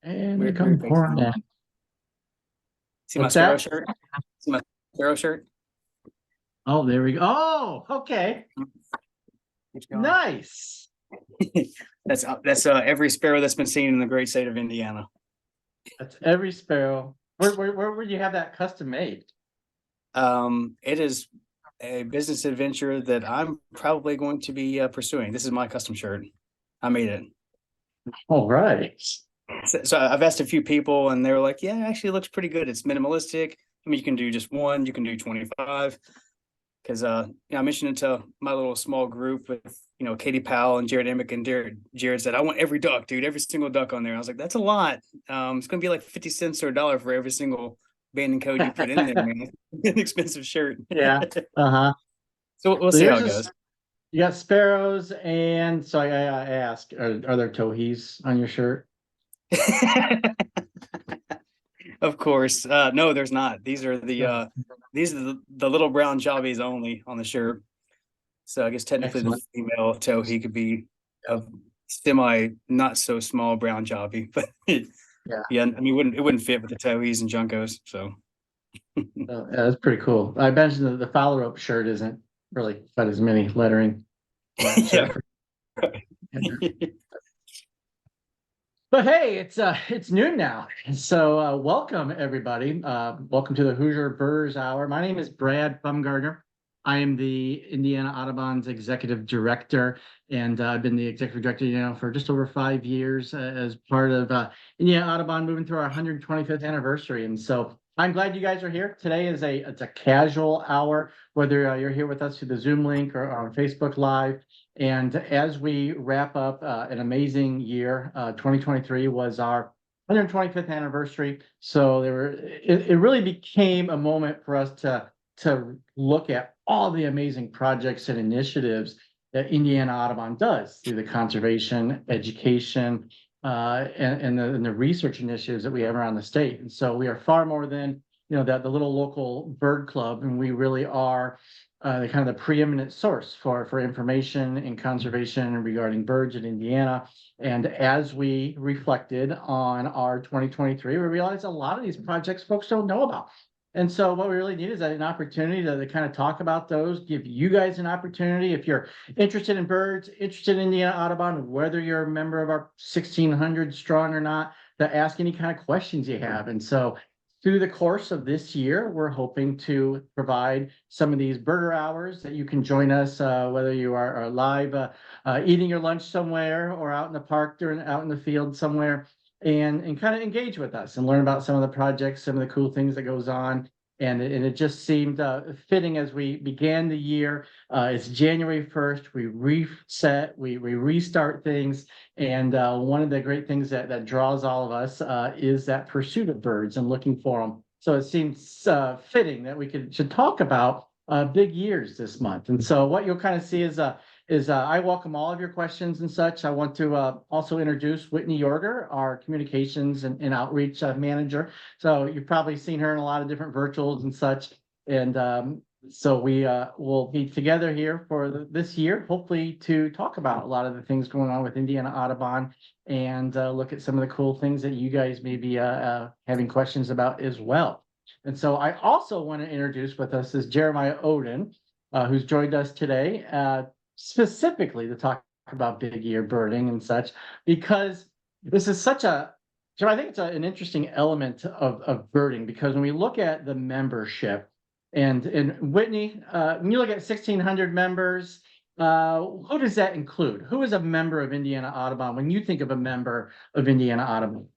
And they Weird, come weird face. pouring in. See my What's sparrow that? shirt? See my sparrow shirt? Oh, there we go. Oh, okay. Keeps going. Nice. That's every sparrow that's been seen in the great state of Indiana. That's every sparrow. Where would you have that custom made? It is a business adventure that I'm probably going to be pursuing. This is my custom shirt. I made it. All right. So I've asked a few people, and they were like, "Yeah, it actually looks pretty good. It's minimalistic. I mean, you can do just one, you can do 25." Because I mentioned it to my little small group with Katie Powell and Jared Emick, and Jared said, "I want every duck, dude, every single duck on there." I was like, "That's a lot. It's going to be like 50 cents or a dollar for every single band and code you put in there, man. An expensive shirt." Yeah. Uh-huh. So we'll So see how yours it is goes. you got sparrows, and so I ask, are there towhees on your shirt? Of course. No, there's not. No. These are the little brown jobbies only on the shirt. So I guess technically the Excellent. female towhee could be a semi not so small brown jobby, but Yeah. yeah, I mean it wouldn't fit with the towhees and juncos. So Yeah, that's pretty cool. I mentioned that the follow rope shirt isn't really quite as many lettering on that yeah. shirt. But hey, it's noon now. So welcome everybody. Welcome to the Hoosier Birders Hour. My name is Brad Bumgardner. I am the Indiana Audubon's executive director, and I've been the executive director, for just over 5 years as part of Indiana Audubon moving through our 125th anniversary. And so I'm glad you guys are here. Today it's a casual hour, whether you're here with us through the Zoom link or on Facebook Live. And as we wrap up an amazing year, 2023 was our 125th anniversary. So it really became a moment for us to look at all the amazing projects and initiatives that Indiana Audubon does through the conservation, education, and the research initiatives that we have around the state. And so we are far more than the little local bird club, and we really are the kind of the preeminent source for information and conservation regarding birds in Indiana. And as we reflected on our 2023, we realized a lot of these projects folks don't know about. And so what we really need is an opportunity to kind of talk about those, give you guys an opportunity. If you're interested in birds, interested in Indiana Audubon, whether you're a member of our 1,600 strong or not, to ask any kind of questions you have. And so through the course of this year, we're hoping to provide some of these birder hours that you can join us, whether you are live eating your lunch somewhere or out in the park or out in the field somewhere, and kind of engage with us and learn about some of the projects, some of the cool things that goes on. And it just seemed fitting as we began the year. It's January 1st. We reset, we restart things. And one of the great things that draws all of us is that pursuit of birds and looking for them. So it seems fitting that we should talk about big years this month. And so what you'll kind of see is I welcome all of your questions and such. I want to also introduce Whitney Yorger, our communications and outreach manager. So you've probably seen her in a lot of different virtuals and such. And so we will be together here for this year, hopefully to talk about a lot of the things going on with Indiana Audubon and look at some of the cool things that you guys may be having questions about as well. And so I also want to introduce with us is Jeremiah Oden, who's joined us today specifically to talk about big ear birding and such, because this is such a so I think it's an interesting element of birding, because when we look at the membership, and Whitney, when you look at 1,600 members, who does that include? Who is a member of Indiana Audubon when you think of a member of Indiana Audubon?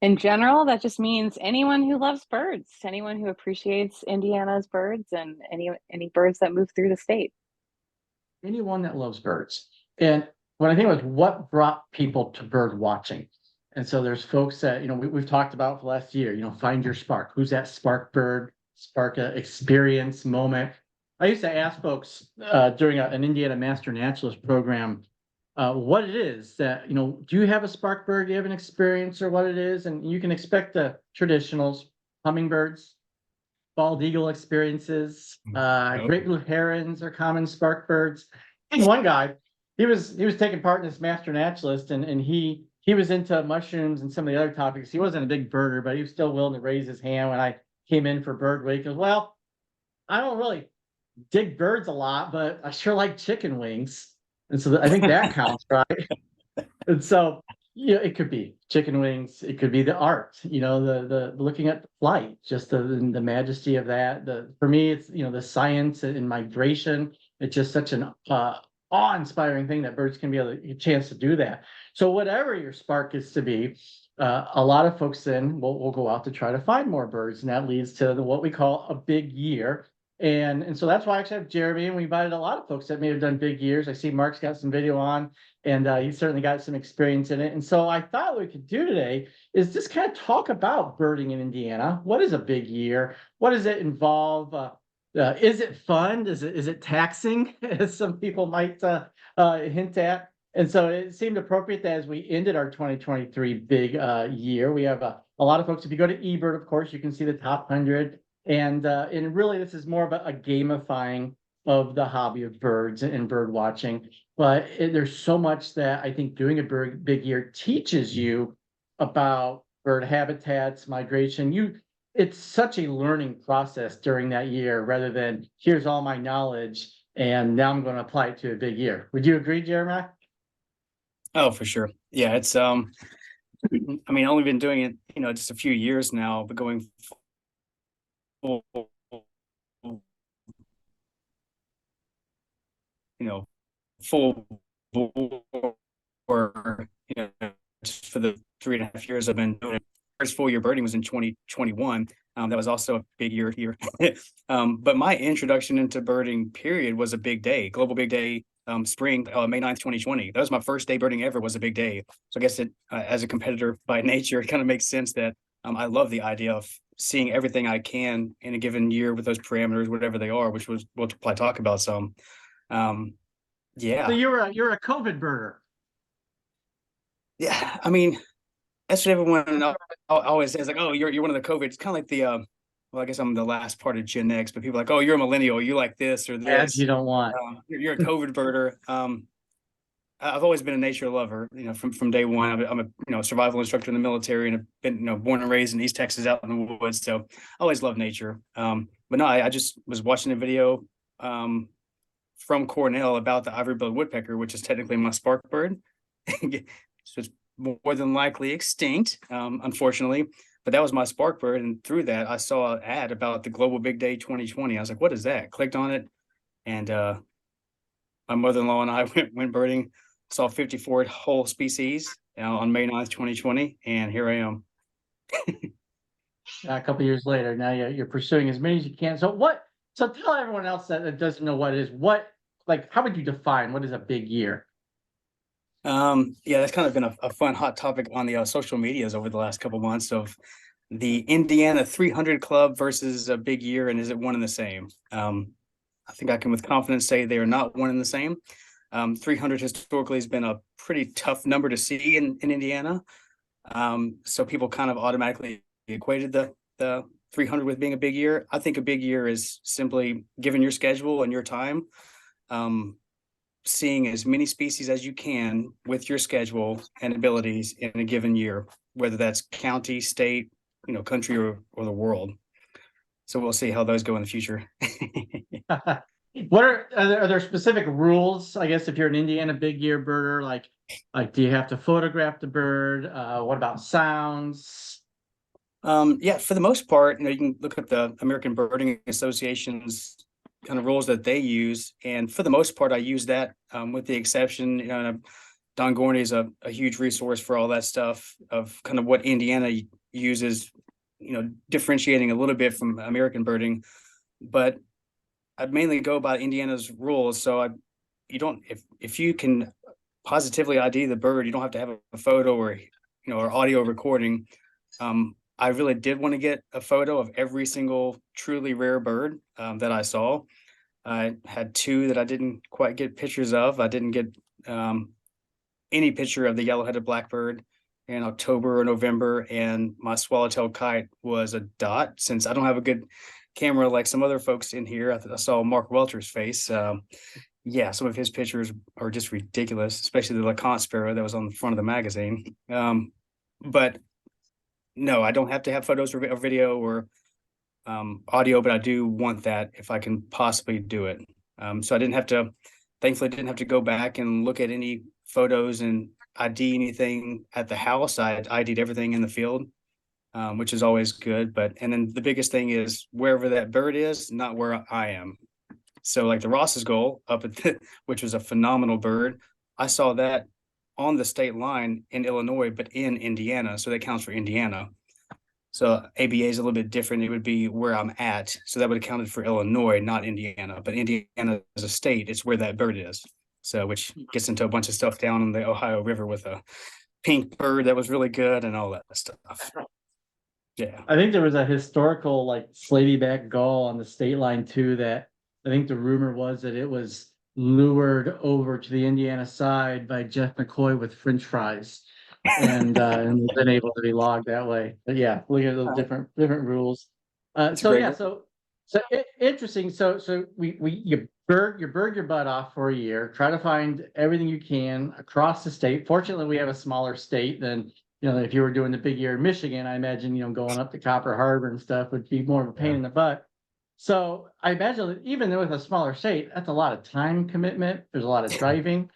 In general, that just means anyone who loves birds, anyone who appreciates Indiana's birds and any birds that move through the state. Anyone that loves birds. And when I think was what brought people to bird watching. And so there's folks that, we've talked about for the last year, find your spark. Who's that spark bird, spark experience moment? I used to ask folks during an Indiana Master Naturalist program what it is that, do you have a spark bird? Do you have an experience or what it is? And you can expect the traditionals, hummingbirds, bald eagle experiences, great blue herons are common spark birds. And one guy, he was taking part in this master naturalist, and he he was into mushrooms and some of the other topics. He wasn't a big birder, but he was still willing to raise his hand when I came in for bird week. He goes, well, I don't really dig birds a lot, but I sure like chicken wings. And so I think that counts, right? And so, yeah, it could be chicken wings. It could be the art, the looking at the flight, just the majesty of that. For me, it's, the science and migration. It's just such an awe-inspiring thing that birds can be a chance to do that. So whatever your spark is to be, a lot of folks then will go out to try to find more birds, and that leads to what we call a big year. And so that's why I actually have Jeremy, and we invited a lot of folks that may have done big years. I see Mark's got some video on, and he's certainly got some experience in it. And so I thought what we could do today is just kind of talk about birding in Indiana. What is a big year? What does it involve? Is it fun? Is it taxing, as some people might hint at? And so it seemed appropriate that as we ended our 2023 big year, we have a lot of folks. If you go to eBird, of course, you can see the top 100. And really, this is more about a gamifying of the hobby of birds and bird watching. But there's so much that I think doing a big year teaches you about bird habitats, migration. It's such a learning process during that year, rather than here's all my knowledge and now I'm going to apply it to a big year. Would you agree, Jeremiah? Oh, for sure. Yeah, it's I mean, only been doing it, just a few years now, but going full, full bore, just for the 3.5 years I've been doing it. First full year birding was in 2021. That was also a big year here. But my introduction into birding period was a big day, global big day, spring, May 9th, 2020. That was my first day birding ever, was a big day. So I guess as a competitor by nature, it kind of makes sense that I love the idea of seeing everything I can in a given year with those parameters, whatever they are, which we'll probably talk about some. Yeah. So you're a COVID birder. Yeah, I mean, that's what everyone always says, like, oh, you're one of the COVID. It's kind of like the well, I guess I'm the last part of Gen X, but people are like, oh, you're a millennial, you like this or Ads this. you don't want. You're a COVID birder. I've always been a nature lover, from day one. I'm a survival instructor in the military, and I've been, born and raised in East Texas out in the woods. So I always loved nature. But no, I just was watching a video from Cornell about the ivory-billed woodpecker, which is technically my spark bird. So it's more than likely extinct, unfortunately. But that was my spark bird, and through that, I saw an ad about the Global Big Day 2020. I was like, "What is that?" Clicked on it, and my mother-in-law and I went birding. Saw 54 whole species on May 9th, 2020, and here I am. A couple years later, now you're pursuing as many as you can. So tell everyone else that doesn't know what it is. How would you define what is a big year? Yeah, that's kind of been a fun hot topic on the social medias over the last couple of months, of the Indiana 300 Club versus a big year, and is it one and the same? I think I can with confidence say they are not one and the same. 300 historically has been a pretty tough number to see in Indiana. So people kind of automatically equated the 300 with being a big year. I think a big year is simply, given your schedule and your time, seeing as many species as you can with your schedule and abilities in a given year, whether that's county, state, country, or the world. So we'll see how those go in the future. Are there specific rules? I guess if you're an Indiana big year birder, like do you have to photograph the bird? What about sounds? Yeah, for the most part, you can look at the American Birding Association's kind of rules that they use, and for the most part, I use that, with the exception, Don Gorney is a huge resource for all that stuff of kind of what Indiana uses, differentiating a little bit from American birding, but I'd mainly go by Indiana's rules. So if you can positively ID the bird, you don't have to have a photo or audio recording. I really did want to get a photo of every single truly rare bird that I saw. I had two that I didn't quite get pictures of. I didn't get any picture of the yellow-headed blackbird in October or November, and my swallowtail kite was a dot. Since I don't have a good camera like some other folks in here, I saw Mark Welter's face, yeah, some of his pictures are just ridiculous, especially the LeConte sparrow that was on the front of the magazine. But no, I don't have to have photos or video or audio, but I do want that if I can possibly do it. So I didn't have to, thankfully, didn't have to go back and look at any photos and ID anything at the house. I ID'd everything in the field, which is always good. But and then the biggest thing is wherever that bird is, not where I am. So like the Ross's goal up at which was a phenomenal bird. I saw that on the state line in Illinois, but in Indiana. So that counts for Indiana. So ABA is a little bit different. It would be where I'm at. So that would have counted for Illinois, not Indiana. But Indiana as a state, it's where that bird is. So which gets into a bunch of stuff down in the Ohio River with a pink bird that was really good and all that stuff. Yeah. I think there was a historical like slavey back gull on the state line too, that I think the rumor was that it was lured over to the Indiana side by Jeff McCoy with French fries and been able to be logged that way. But yeah, look at those different rules. So yeah, interesting. So you bird your butt off for a year, try to find everything you can across the state. Fortunately, we have a smaller state than if you were doing the big year in Michigan. I imagine going up to Copper Harbor and stuff would be more of a pain in the butt. So I imagine that even with a smaller state, that's a lot of time commitment. There's a lot of driving.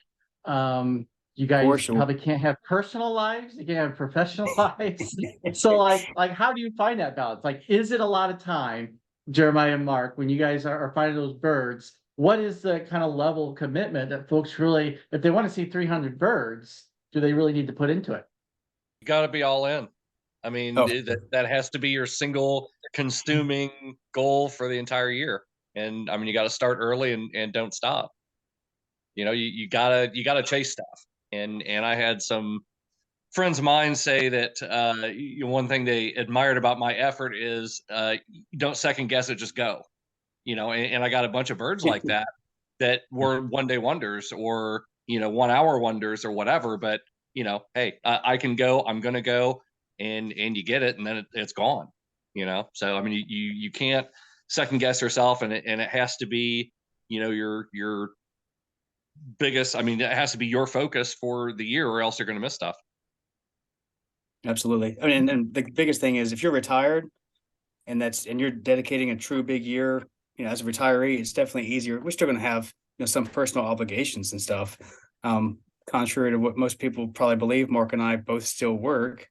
You guys probably can't have personal lives. You can't have professional lives. So like how do you find that balance? Like, is it a lot of time, Jeremiah and Mark, when you guys are finding those birds? What is the kind of level of commitment that folks really, if they want to see 300 birds, do they really need to put into it? You got to be all in. I mean, that has to be your single consuming goal for the entire year. And I mean, you got to start early and don't stop. You gotta chase stuff. And I had some friends of mine say that one thing they admired about my effort is don't second guess it, just go. And I got a bunch of birds like that were one day wonders or 1 hour wonders or whatever. But hey, I can go. I'm gonna go. And you get it, and then it's gone. So I mean, you can't second guess yourself, and it has to be your biggest. I mean, it has to be your focus for the year, or else you're going to miss stuff. Absolutely. I mean, and the biggest thing is if you're retired, and you're dedicating a true big year, as a retiree, it's definitely easier. We're still going to have some personal obligations and stuff. Contrary to what most people probably believe, Mark and I both still work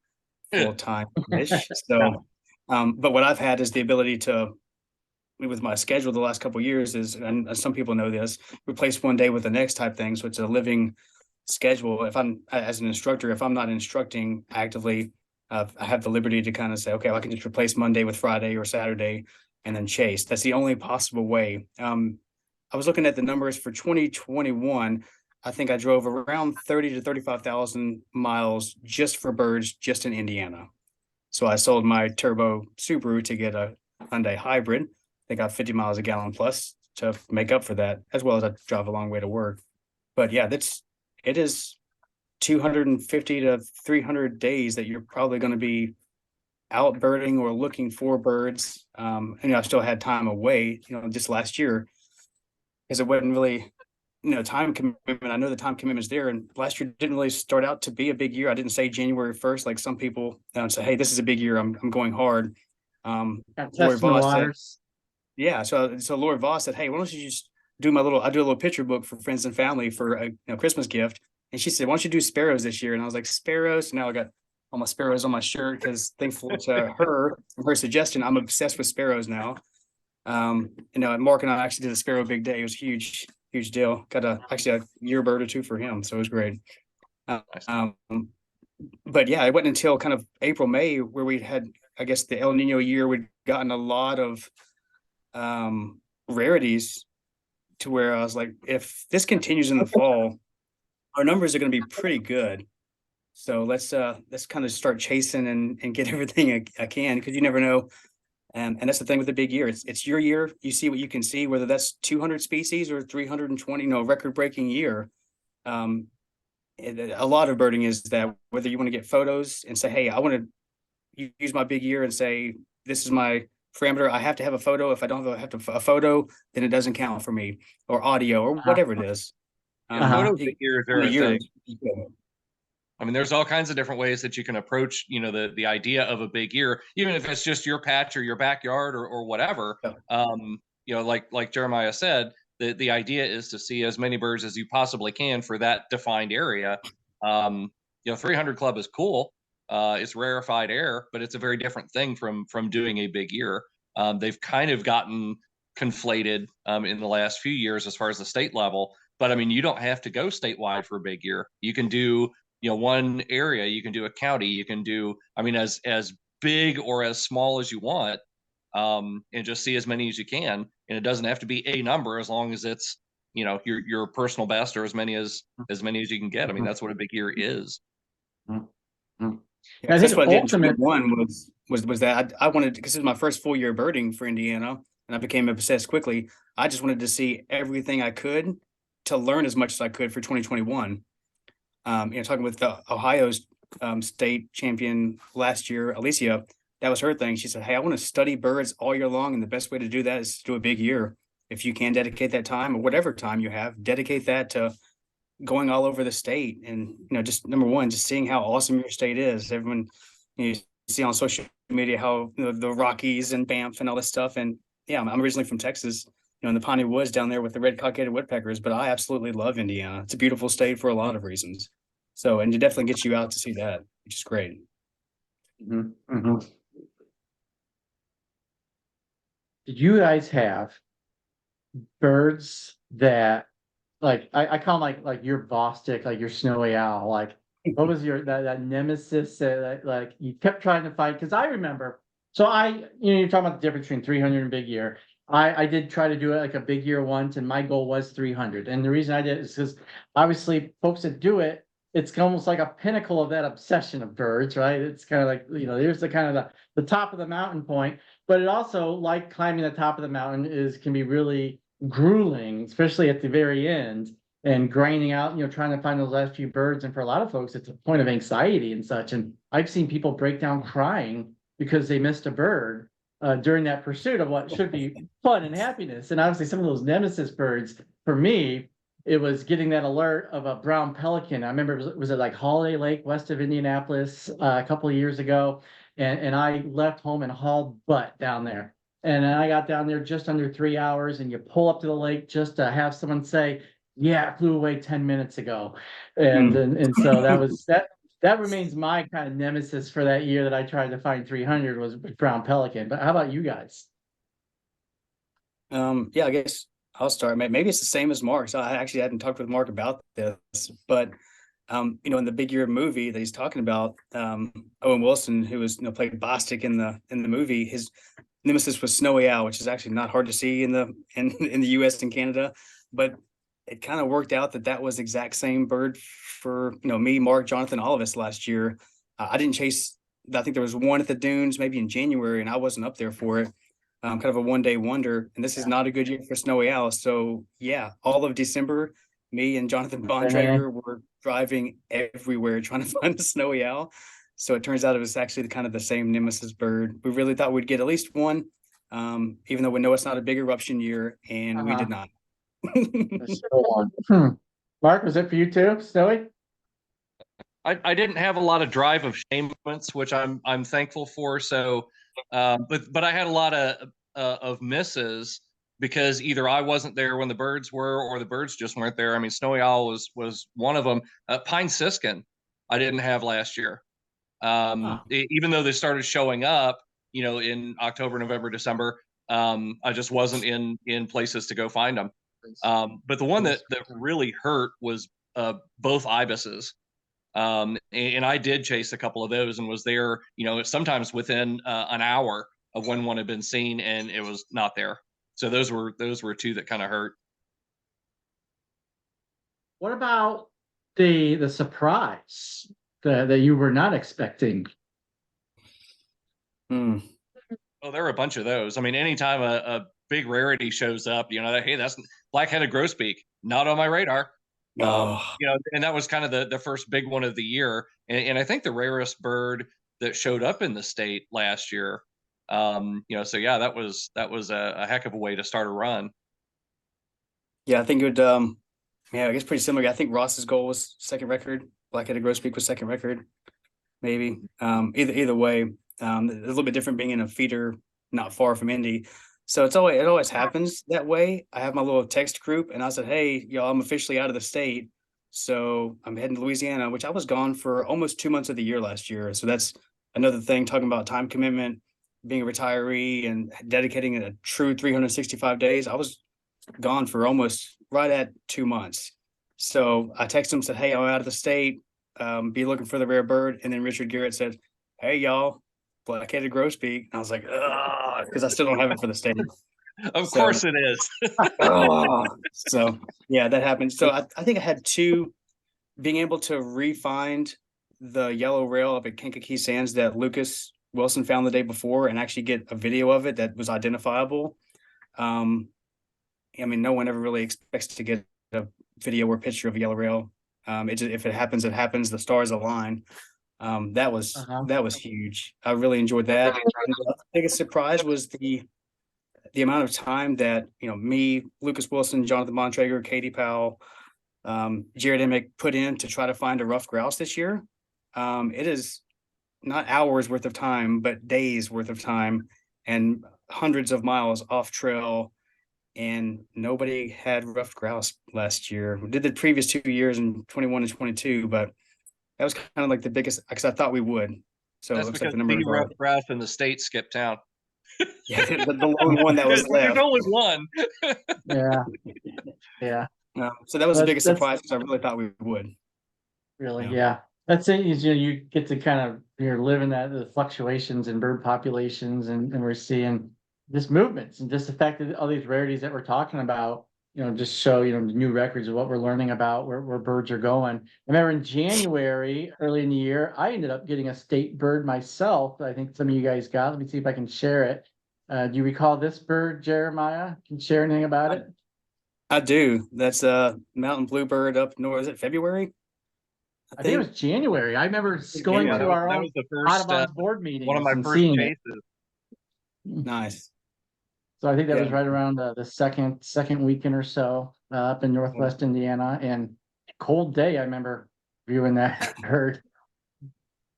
full-time-ish. So, but what I've had is the ability to, with my schedule the last couple of years is, and some people know this, replace one day with the next type thing. So it's a living schedule. If I'm, as an instructor, if I'm not instructing actively, I have the liberty to kind of say, okay, well, I can just replace Monday with Friday or Saturday and then chase. That's the only possible way. I was looking at the numbers for 2021. I think I drove around 30 to 35,000 miles just for birds, just in Indiana. So I sold my turbo Subaru to get a Hyundai hybrid. They got 50 miles a gallon plus to make up for that, as well as I drive a long way to work. But yeah, it is 250 to 300 days that you're probably going to be out birding or looking for birds. And I still had time away, just last year, because it wasn't really time commitment. I know the time commitment's there, and last year didn't really start out to be a big year. I didn't say January 1st like some people say, hey, this is a big year, I'm going hard. Lori Voss said, yeah, so Lori Voss said, hey, why don't you just do I do a little picture book for friends and family for a Christmas gift. And she said, why don't you do sparrows this year? And I was like, sparrows? Now I got all my sparrows on my shirt because thankful to her suggestion, I'm obsessed with sparrows now. Mark and I actually did a sparrow big day. It was huge deal. Got actually a year bird or two for him, so it was great. But yeah, it wasn't until kind of April, May where we had, I guess, the El Nino year. We'd gotten a lot of rarities to where I was like, if this continues in the fall, our numbers are going to be pretty good. So let's kind of start chasing and get everything I can, because you never know. And that's the thing with the big year. It's your year. You see what you can see, whether that's 200 species or 320, record-breaking year. A lot of birding is that whether you want to get photos and say, hey, I want to use my big year and say, this is my parameter. I have to have a photo. If I don't have a photo, then it doesn't count for me, or audio, or whatever it is. Uh-huh. Photo big years are a thing. I mean, there's all kinds of different ways that you can approach, the idea of a big year, even if it's just your patch or your backyard or whatever. Like Jeremiah said, the idea is to see as many birds as you possibly can for that defined area. 300 Club is cool. It's rarefied air, but it's a very different thing from doing a big year. They've kind of gotten conflated in the last few years as far as the state level. But I mean, you don't have to go statewide for a big year. You can do one area, you can do a county, you can do, I mean, as big or as small as you want, and just see as many as you can. And it doesn't have to be a number as long as it's, your personal best, or as many as you can get. I mean, that's what a big year is. Mm-hmm. Yeah, that's what I did in one was that I wanted, because it was my first full year birding for Indiana, and I became obsessed quickly. I just wanted to see everything I could to learn as much as I could for 2021. Talking with the Ohio's state champion last year, Alicia, that was her thing. She said, "Hey, I want to study birds all year long, and the best way to do that is to do a big year. If you can dedicate that time, or whatever time you have, dedicate that to going all over the state. And just number one, just seeing how awesome your state is. Everyone, you see on social media how the Rockies and Banff and all this stuff. And yeah, I'm originally from Texas, in the Piney Woods down there with the red cockaded woodpeckers, but I absolutely love Indiana. It's a beautiful state for a lot of reasons. So, and it definitely gets you out to see that, which is great. Mm-hmm. Mm-hmm. Did you guys have birds that, like, I call them like your Bostic, like your snowy owl, like what was your that nemesis that like you kept trying to fight? Because I remember, so you're talking about the difference between 300 and big year. I did try to do it like a big year once, and my goal was 300. And the reason I did it is because obviously folks that do it, it's almost like a pinnacle of that obsession of birds, right? It's kind of like, there's the kind of the top of the mountain point, but it also, like climbing the top of the mountain, can be really grueling, especially at the very end, and grinding out, trying to find those last few birds. And for a lot of folks, it's a point of anxiety and such. And I've seen people break down crying because they missed a bird during that pursuit of what should be fun and happiness. And obviously some of those nemesis birds, for me, it was getting that alert of a brown pelican. I remember, was it like Holiday Lake west of Indianapolis a couple of years ago? And I left home and hauled butt down there. And I got down there just under 3 hours, and you pull up to the lake just to have someone say, "Yeah, it flew away 10 minutes ago." And so that remains my kind of nemesis for that year that I tried to find 300 was brown pelican. But how about you guys? Yeah, I guess I'll start. Maybe it's the same as Mark. So I actually hadn't talked with Mark about this, but in the Big Year movie that he's talking about, Owen Wilson, who was played Bostic in the movie, his nemesis was snowy owl, which is actually not hard to see in the U.S. and Canada, but it kind of worked out that was the exact same bird for me, Mark, Jonathan, all of us last year. I didn't chase. I think there was one at the dunes maybe in January, and I wasn't up there for it. Kind of a one-day wonder, and this is not a good year for snowy owl. So yeah, all of December, me and Jonathan Bontrager were driving everywhere trying to find a snowy owl. So it turns out it was actually kind of the same nemesis bird. We really thought we'd get at least one, even though we know it's not a big eruption year, and we did not. Mark, was it for you too, snowy? I didn't have a lot of drive of shame moments, which I'm thankful for. So, but I had a lot of misses because either I wasn't there when the birds were, or the birds just weren't there. I mean, snowy owl was one of them. Pine siskin, I didn't have last year. Even though they started showing up, in October, November, December, I just wasn't in places to go find them. But the one that really hurt was both ibises. And I did chase a couple of those and was there, sometimes within an hour of when one had been seen, and it was not there. So those were two that kind of hurt. What about the surprise that you were not expecting? Well, there were a bunch of those. I mean, anytime a big rarity shows up, hey, that's black-headed grosbeak, not on my radar. And that was kind of the first big one of the year. And I think the rarest bird that showed up in the state last year So yeah, that was a heck of a way to start a run. Yeah, I think it would. Yeah, I guess pretty similar. I think Ross's goal was second record. Black-headed grosbeak was second record, maybe. Either way, a little bit different being in a feeder not far from Indy. So it always happens that way. I have my little text group, and I said, "Hey, y'all, I'm officially out of the state, so I'm heading to Louisiana," which I was gone for almost 2 months of the year last year. So that's another thing, talking about time commitment, being a retiree, and dedicating a true 365 days. I was gone for almost right at 2 months. So I texted him, said, "Hey, I'm out of the state. Be looking for the rare bird." And then Richard Garrett said, "Hey, y'all, black-headed grosbeak." And I was like, because I still don't have it for the state. Of course it is. So yeah, that happened. So I think I had being able to re-find the yellow rail up at Kankakee Sands that Lucas Wilson found the day before, and actually get a video of it that was identifiable. I mean, no one ever really expects to get a video or picture of a yellow rail. If it happens, it happens. The stars align. That was huge. I really enjoyed that. And the biggest surprise was the amount of time that me, Lucas Wilson, Jonathan Bontrager, Katie Powell, Jared Emick put in to try to find a rough grouse this year. It is not hours worth of time, but days worth of time, and hundreds of miles off trail. And nobody had ruffed grouse last year. We did the previous 2 years in 21 and 22, but that was kind of like the biggest, because I thought we would. So That's it looks because like the number the of rough grouse in the state skipped town. yeah, the lone one that was left. There's only one. Yeah. So that was the That's- biggest surprise, because I really thought we would. Really, Yeah. yeah. That's it. You get to kind of living the fluctuations in bird populations, and we're seeing this movements, and just the fact that all these rarities that we're talking about, just show new records of what we're learning about where birds are going. I remember in January, early in the year, I ended up getting a state bird myself. I think some of you guys got. Let me see if I can share it. Do you recall this bird, Jeremiah? Can you share anything about it? I do. That's a mountain bluebird up north. Is it February? I think it was January. I remember going to our that own was the first Audubon's board meetings one of my and first seeing chases. it. Nice. So I think that was Yeah. right around the second weekend or so up in Northwest Indiana, and cold day. I remember viewing that bird.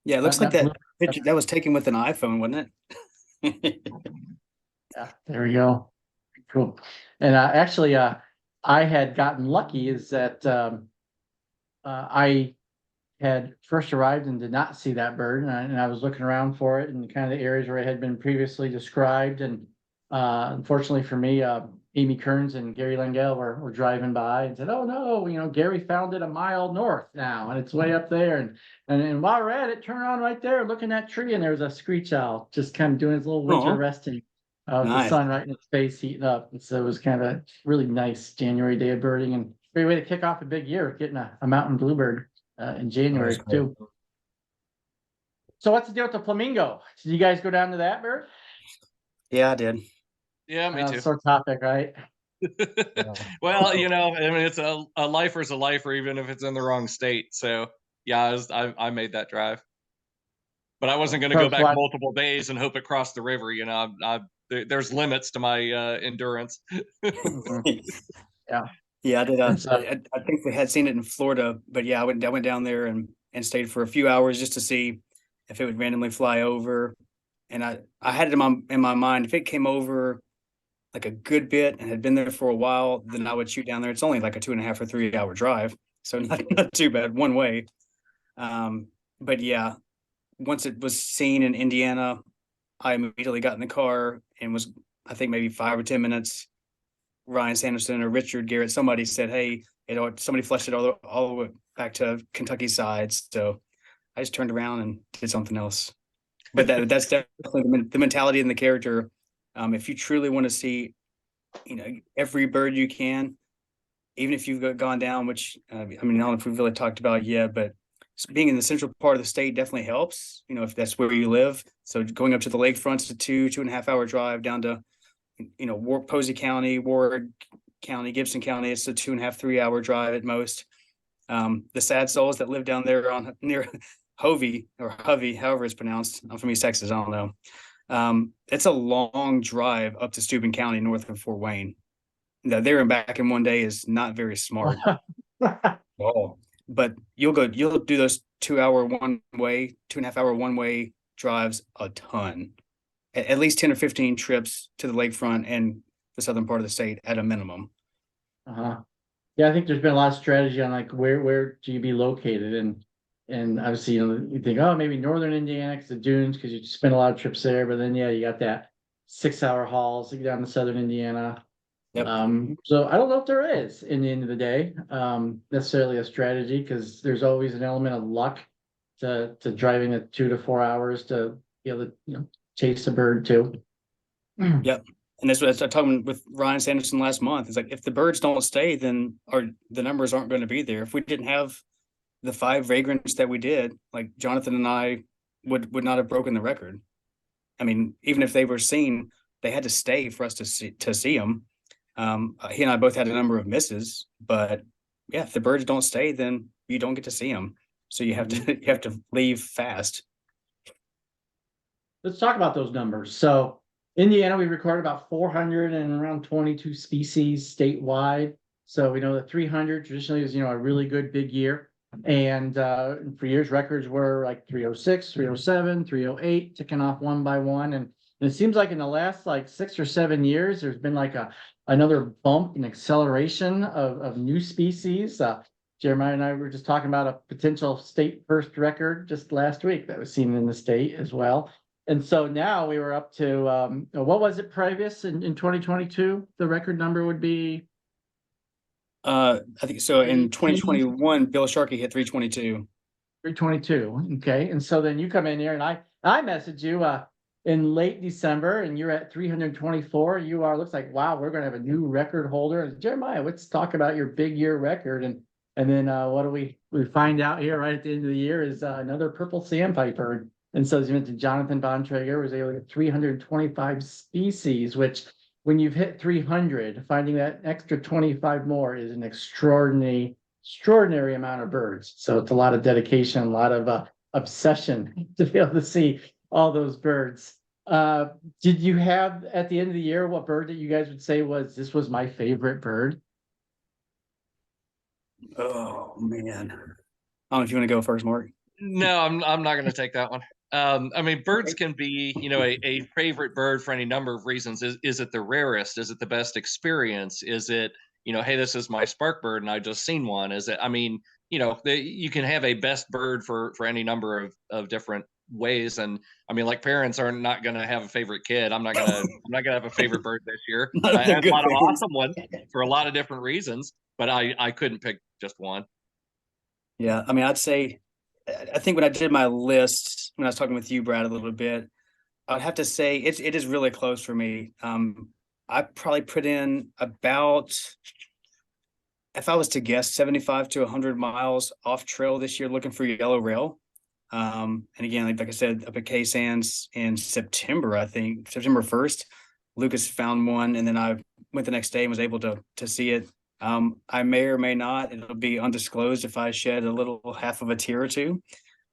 Yeah, it looks like That that picture that was taken with an iPhone, wasn't it? Yeah, there we go. Cool. And actually, I had gotten lucky is that I had first arrived and did not see that bird, and I was looking around for it in kind of the areas where it had been previously described. And unfortunately for me, Amy Kearns and Gary Langell were driving by and said, "Oh no, Gary found it a mile north now, and it's way up there." And while we're at it, turn around right there, look in that tree, and there was a screech owl just kind of doing his little winter resting. With the Nice. sun right in its face heating up. And so it was kind of a really nice January day of birding, and great way to kick off a big year, getting a mountain bluebird in January That's great. too. So what's the deal with the flamingo? Did you guys go down to that bird? Yeah, I did. Yeah, me too. Sore topic, right? Well, I mean, it's a lifer's a lifer, even if it's in the wrong state. So yeah, I made that drive, but I wasn't going to go back multiple days and hope it crossed the river. There's limits to my endurance. Yeah, I did. I think we had seen it in Florida, but yeah, I went down there and stayed for a few hours just to see if it would randomly fly over. And I had it in my mind, if it came over like a good bit and had been there for a while, then I would shoot down there. It's only like a 2.5 or 3 hour drive, so not too bad one way. But yeah, once it was seen in Indiana, I immediately got in the car and was, I think, maybe 5 or 10 minutes. Ryan Sanderson or Richard Garrett, somebody said, "Hey, somebody flushed it all the way back to Kentucky side." So I just turned around and did something else. But that's definitely the mentality and the character. If you truly want to see, every bird you can, even if you've gone down, which I mean, I don't know if we've really talked about it yet, but being in the central part of the state definitely helps. If that's where you live. So going up to the lakefronts, a 2.5 hour drive down to, Posey County, Ward County, Gibson County, it's a 2.5, 3 hour drive at most. The sad souls that live down there near Hovey or Hovey, however it's pronounced. I'm from East Texas, I don't know. It's a long drive up to Steuben County, north of Fort Wayne. There and back in one day is not very smart at all. But you'll do those 2 hour one way, 2.5 hour one way drives a ton. At least 10 or 15 trips to the lakefront and the southern part of the state at a minimum. Yeah, I think there's been a lot of strategy on like where do you be located, and obviously you think, oh, maybe northern Indiana because the dunes, because you spend a lot of trips there, but then yeah, you got that 6 hour hauls to get down to southern Indiana. Yep. So I don't know if there is, in the end of the day, necessarily a strategy, because there's always an element of luck to driving the 2 to 4 hours to be able to chase a bird too. Yep. And that's what I was talking with Ryan Sanderson last month. It's like, if the birds don't stay, then the numbers aren't going to be there. If we didn't have the 5 vagrants that we did, like Jonathan and I would not have broken the record. I mean, even if they were seen, they had to stay for us to see them. He and I both had a number of misses, but yeah, if the birds don't stay, then you don't get to see them. So you have to leave fast. Let's talk about those numbers. So Indiana, we recorded about 400 and around 22 species statewide. So we know that 300 traditionally is, a really good big year. And for years, records were like 306, 307, 308, ticking off one by one. And it seems like in the last like 6 or 7 years, there's been like another bump in acceleration of new species. Jeremiah and I were just talking about a potential state first record just last week that was seen in the state as well. And so now we were up to, what was it previous in 2022? The record number would be? I think so. In 2021, Bill Sharkey hit 322. 322. Okay. And so then you come in here and I messaged you in late December and you're at 324. Looks like, wow, we're going to have a new record holder. And Jeremiah, let's talk about your big year record. And then what do we find out here right at the end of the year is another purple sandpiper. And so as you mentioned, Jonathan Bontrager was able to get 325 species, which when you've hit 300, finding that extra 25 more is an extraordinary amount of birds. So it's a lot of dedication, a lot of obsession to be able to see all those birds. Did you have at the end of the year what bird that you guys would say this was my favorite bird? Oh man, I don't know if you want to go first, Mark. No, I'm not going to take that one. I mean, birds can be, a favorite bird for any number of reasons. Is it the rarest? Is it the best experience? Is it, hey, this is my spark bird and I just seen one? Is it, I mean, you can have a best bird for any number of different ways. And I mean, like parents are not going to have a favorite kid. I'm not going to have a favorite bird this year. I have a lot of awesome ones for a lot of different reasons, but I couldn't pick just one. Yeah. I mean, I think when I did my list, when I was talking with you, Brad, a little bit, I'd have to say it is really close for me. I probably put in about, if I was to guess, 75 to 100 miles off trail this year looking for yellow rail. And again, like I said, up at K Sands in September, I think September 1st, Lucas found one, and then I went the next day and was able to see it. I may or may not, it'll be undisclosed if I shed a little half of a tear or two.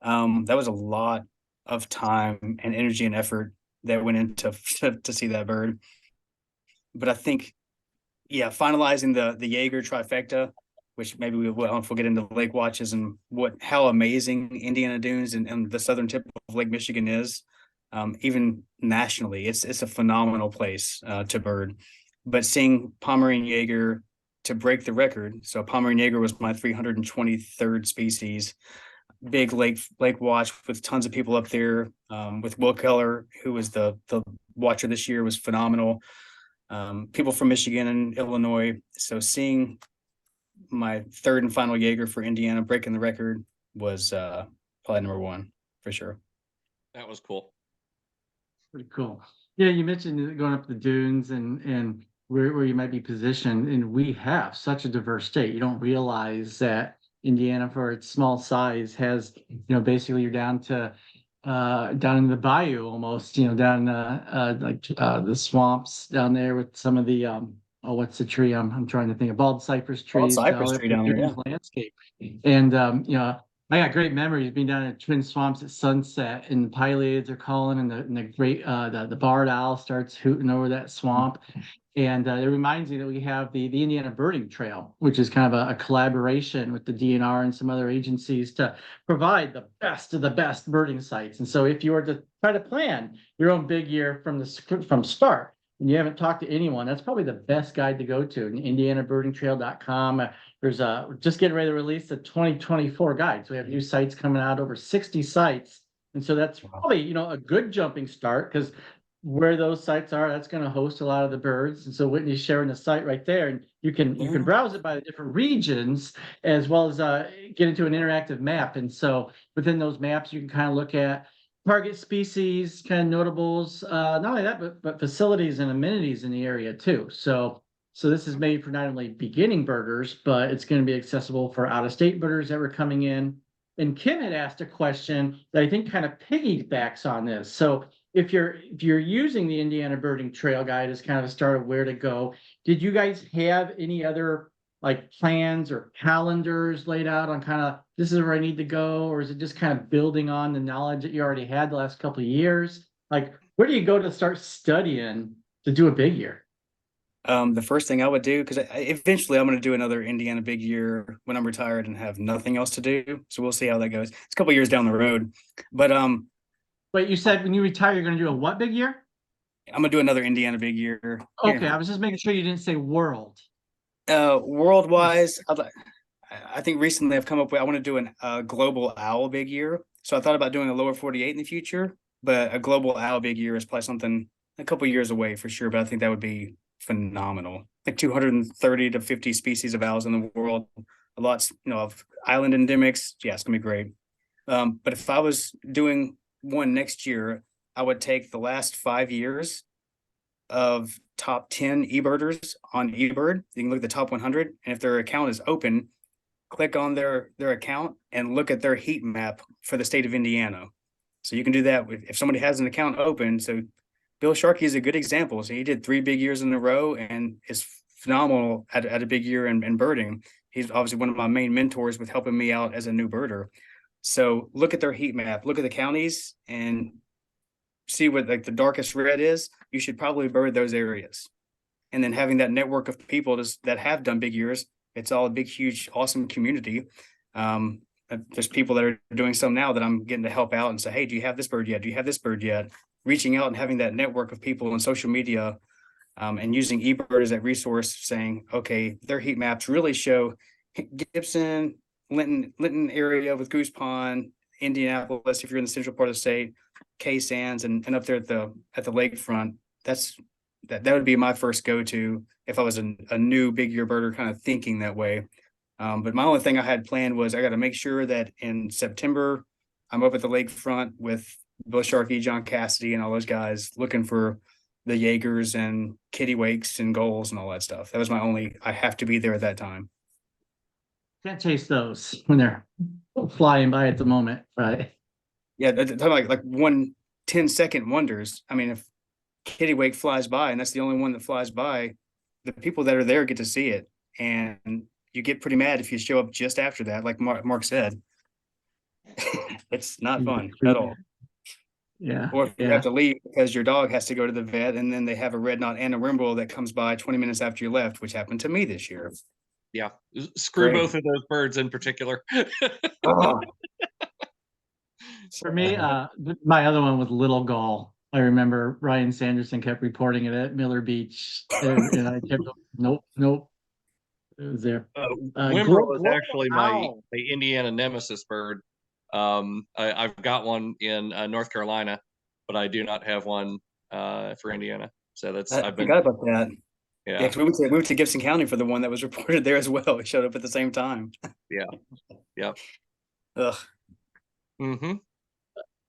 That was a lot of time and energy and effort that went into to see that bird. But I think, yeah, finalizing the Jaeger trifecta, which maybe we'll get into lake watches and how amazing Indiana Dunes and the southern tip of Lake Michigan is, even nationally, it's a phenomenal place to bird. But seeing Pomeranian Jaeger to break the record. So Pomeranian Jaeger was my 323rd species. Big lake watch with tons of people up there. With Will Keller, who was the watcher this year, was phenomenal. People from Michigan and Illinois. So seeing my third and final Jaeger for Indiana breaking the record was probably number one for sure. That was cool. Pretty cool. Yeah, you mentioned going up the dunes and where you might be positioned, and we have such a diverse state. You don't realize that Indiana, for its small size, has basically you're down to down in the bayou almost, down the swamps down there with some of the what's the tree? I'm trying to think of bald cypress trees. Bald cypress tree down there, yeah. Landscape, and I got great memories being down at Twin Swamps at sunset, and the pileated are calling, and the great the barred owl starts hooting over that swamp. And it reminds me that we have the Indiana Birding Trail, which is kind of a collaboration with the DNR and some other agencies to provide the best of the best birding sites. And so if you were to try to plan your own big year from start, and you haven't talked to anyone, that's probably the best guide to go to, indianabirdingtrail.com. There's just getting ready to release the 2024 guide. So we have new sites coming out, over 60 sites. And so that's probably, a good jumping start, because where those sites are, that's going to host a lot of the birds. And so Whitney's sharing the site right there, and you can browse it by the different regions, as well as get into an interactive map. And so within those maps, you can kind of look at target species, kind of notables, not only that, but facilities and amenities in the area too. So this is made for not only beginning birders, but it's going to be accessible for out-of-state birders that were coming in. And Kim had asked a question that I think kind of piggybacks on this. So if you're using the Indiana Birding Trail Guide as kind of a start of where to go, did you guys have any other like plans or calendars laid out on kind of this is where I need to go, or is it just kind of building on the knowledge that you already had the last couple of years? Like, where do you go to start studying to do a big year? The first thing I would do, because eventually I'm going to do another Indiana big year when I'm retired and have nothing else to do. So we'll see how that goes. It's a couple years down the road, but wait, you said when you retire, you're going to do a what big year? I'm gonna do another Indiana big year. Okay, I was just making sure you didn't say world. World wise, I think recently I've come up with I want to do a global owl big year. So I thought about doing a lower 48 in the future, but a global owl big year is probably something a couple years away for sure. But I think that would be phenomenal. Like 230 to 50 species of owls in the world, lots of island endemics. Yeah, it's gonna be great. But if I was doing one next year, I would take the last 5 years of top 10 eBirders on eBird. You can look at the top 100, and if their account is open, click on their account and look at their heat map for the state of Indiana. So you can do that if somebody has an account open. So Bill Sharkey is a good example. So he did 3 big years in a row and is phenomenal at a big year in birding. He's obviously one of my main mentors with helping me out as a new birder. So look at their heat map, look at the counties, and see what like the darkest red is. You should probably bird those areas. And then having that network of people that have done big years, it's all a big, huge, awesome community. There's people that are doing some now that I'm getting to help out and say, hey, do you have this bird yet? Do you have this bird yet? Reaching out and having that network of people on social media, and using eBird as that resource, saying, okay, their heat maps really show Gibson, Linton area with Goose Pond, Indianapolis, if you're in the central part of the state, K Sands, and up there at the lakefront. That would be my first go-to if I was a new big year birder kind of thinking that way. But my only thing I had planned was I got to make sure that in September I'm up at the lakefront with Bill Sharkey, John Cassidy, and all those guys looking for the Jaegers and kittiwakes and gulls and all that stuff. That was I have to be there at that time. Can't chase those when they're flying by at the moment, right? Yeah, like 1 10-second wonders. I mean, if kittiwake flies by and that's the only one that flies by, the people that are there get to see it, and you get pretty mad if you show up just after that. Like Mark said, it's not fun at all. Yeah. Or if you have to leave because your dog has to go to the vet, and then they have a red knot and a rimble that comes by 20 minutes after you left, which happened to me this year. Yeah, screw Great. both of those birds in particular. Oh. For me, my other one was little gull. I remember Ryan Sanderson kept reporting it at Miller Beach, and I kept nope, it was there. Whimbrel is actually my Indiana nemesis bird. I've got one in North Carolina, but I do not have one for Indiana. So that's I forgot about that. Yeah, we went to Gibson County for the one that was reported there as well. It showed up at the same time. Yeah. Ugh. Mm-hmm.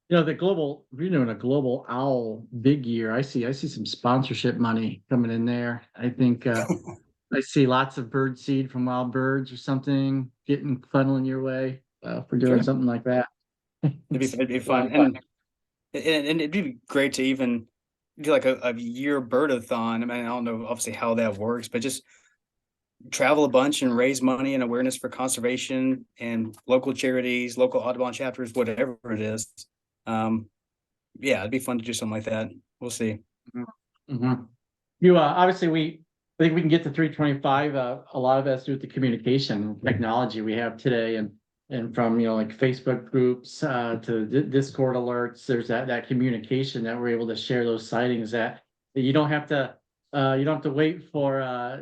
We're doing a global owl big year. I see some sponsorship money coming in there. I think I see lots of bird seed from Wild Birds or something funneling your way for doing something like that. It'd be fun. And it'd be great to even do like a year birdathon. I mean, I don't know obviously how that works, but just travel a bunch and raise money and awareness for conservation and local charities, local Audubon chapters, whatever it is. Yeah, it'd be fun to do something like that. We'll see. You obviously I think we can get to 325. A lot of it has to do with the communication technology we have today, and from like Facebook groups to Discord alerts. There's that communication that we're able to share those sightings that you don't have to wait for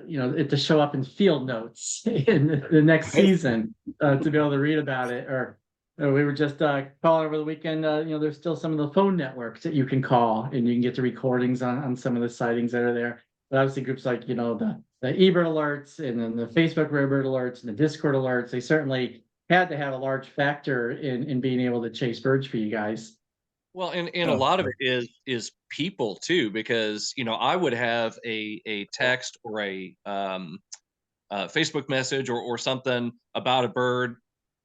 it to show up in field notes in the next season to be able to read about it. Or we were just calling over the weekend. There's still some of the phone networks that you can call, and you can get the recordings on some of the sightings that are there. But obviously, groups like the eBird alerts, and then the Facebook Rare Bird alerts, and the Discord alerts, they certainly had to have a large factor in being able to chase birds for you guys. Well, and a lot of it is people too, because I would have a text or a Facebook message or something about a bird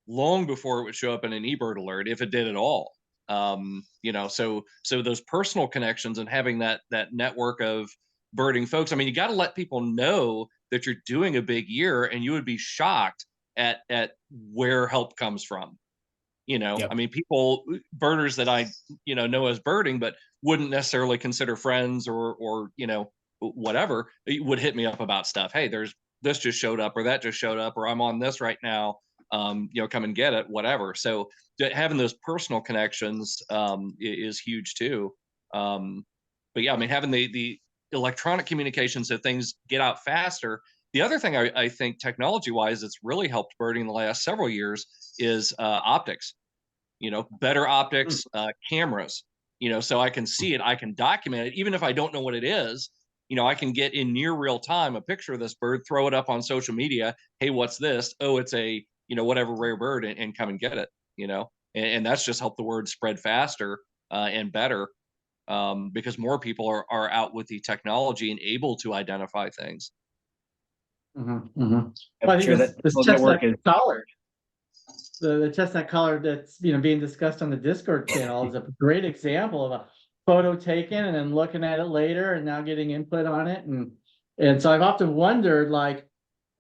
long before it would show up in an eBird alert, if it did at all. So those personal connections and having that network of birding folks. I mean, you got to let people know that you're doing a big year, and you would be shocked at where help comes from. Yep. I mean, people, birders that I know as birding, but wouldn't necessarily consider friends or whatever, would hit me up about stuff. Hey, this just showed up, or that just showed up, or I'm on this right now. Come and get it, whatever. So having those personal connections is huge too. But yeah, I mean, having the electronic communication so things get out faster. The other thing I think technology wise that's really helped birding in the last several years is optics. Better optics, cameras. So I can see it, I can document it, even if I don't know what it is. I can get in near real time a picture of this bird, throw it up on social media. Hey, what's this? Oh, it's a whatever rare bird, and come and get it. And that's just helped the word spread faster and better, because more people are out with the technology and able to identify things. Well, I'm I sure think that this network chestnut is collar, the chestnut collar that's being discussed on the Discord channel is a great example of a photo taken and then looking at it later and now getting input on it. And so I've often wondered, like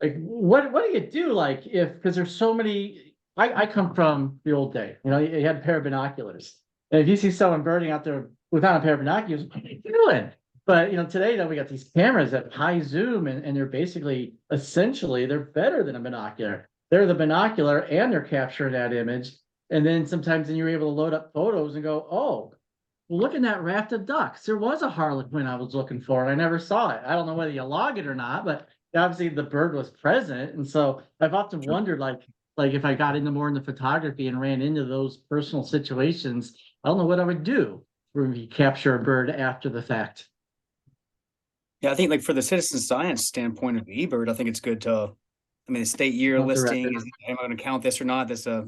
what do you do, like, because there's so many. I come from the old day, you had a pair of binoculars, and if you see someone birding out there without a pair of binoculars, what are you doing? But today though, we got these cameras at high zoom, and they're basically essentially they're better than a binocular. They're the binocular and they're capturing that image. And then sometimes you're able to load up photos and go, oh, well, look at that raft of ducks. There was a harlequin I was looking for, and I never saw it. I don't know whether you log it or not, but obviously the bird was present. And so I've often wondered, like if I got into more into photography and ran into those personal situations, I don't know what I would do when you capture a bird after the fact. Yeah, I think like for the citizen science standpoint of eBird, I think it's good to, the state year Not the listing, record. am I going to count this or not? That's a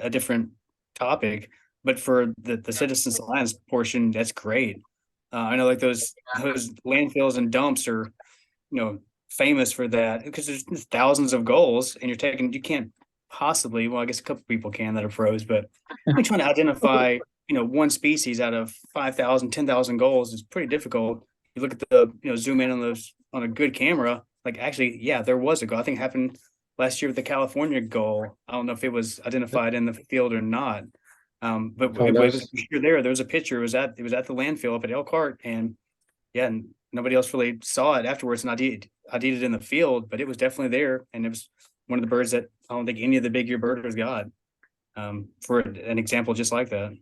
different topic. But for the citizen science portion, that's great. I know like those landfills and dumps are, famous for that, because there's thousands of goals, and you can't possibly, well, I guess a couple people can that are pros, but you're trying to identify, one species out of 5,000, 10,000 goals is pretty difficult. You look at the, zoom in on those on a good camera, like actually, yeah, there was a goal. I think it happened last year with the California goal. I don't know if it was identified in the field or not. But it was for sure there. There was a picture. It was at the landfill up at Elkhart, and yeah, and nobody else really saw it afterwards. And I did it in the field, but it was definitely there, and it was one of the birds that I don't think any of the big ear birders got. For an example just like that.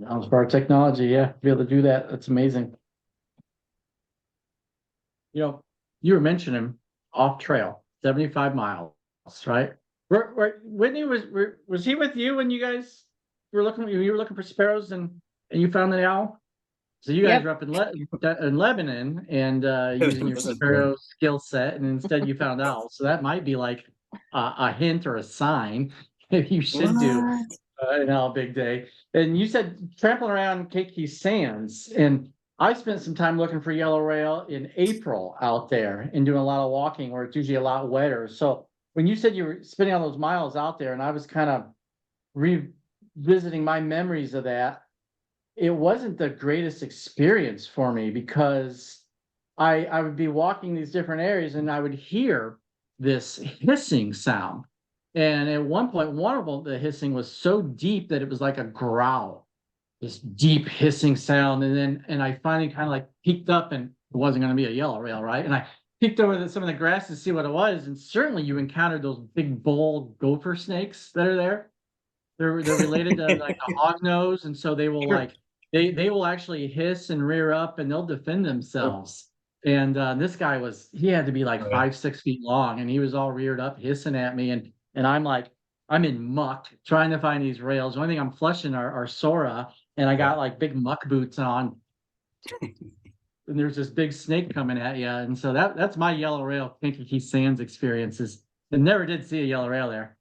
As far as technology, yeah, to be able to do that, that's amazing. You were mentioning off trail, 75 miles, right? Whitney was he with you when you guys were looking for sparrows and you found the owl? So you guys were up in Lebanon and using your sparrow skill set, and instead you found owls. So that might be like a hint or a sign that you should do an owl big day. And you said trampling around Keiki Sands, and I spent some time looking for yellow rail in April out there and doing a lot of walking where it's usually a lot wetter. So when you said you were spending all those miles out there, and I was kind of revisiting my memories of that, it wasn't the greatest experience for me because I would be walking these different areas and I would hear this hissing sound. And at one point, one of them, the hissing was so deep that it was like a growl, this deep hissing sound. And I finally kind of like peeked up, and it wasn't going to be a yellow rail, right? And I peeked over some of the grass to see what it was. And certainly you encountered those big bull gopher snakes that are there. They're related to like a hog nose, and so they will like they will actually hiss and rear up, and they'll defend themselves. And this guy he had to be like 5-6 feet long, and he was all reared up hissing at me, and I'm like, I'm in muck trying to find these rails. The only thing I'm flushing are Sora, and I got like big muck boots on. And there's this big snake coming at you, and so that's my yellow rail Kankakee Sands experiences. And never did see a yellow rail there.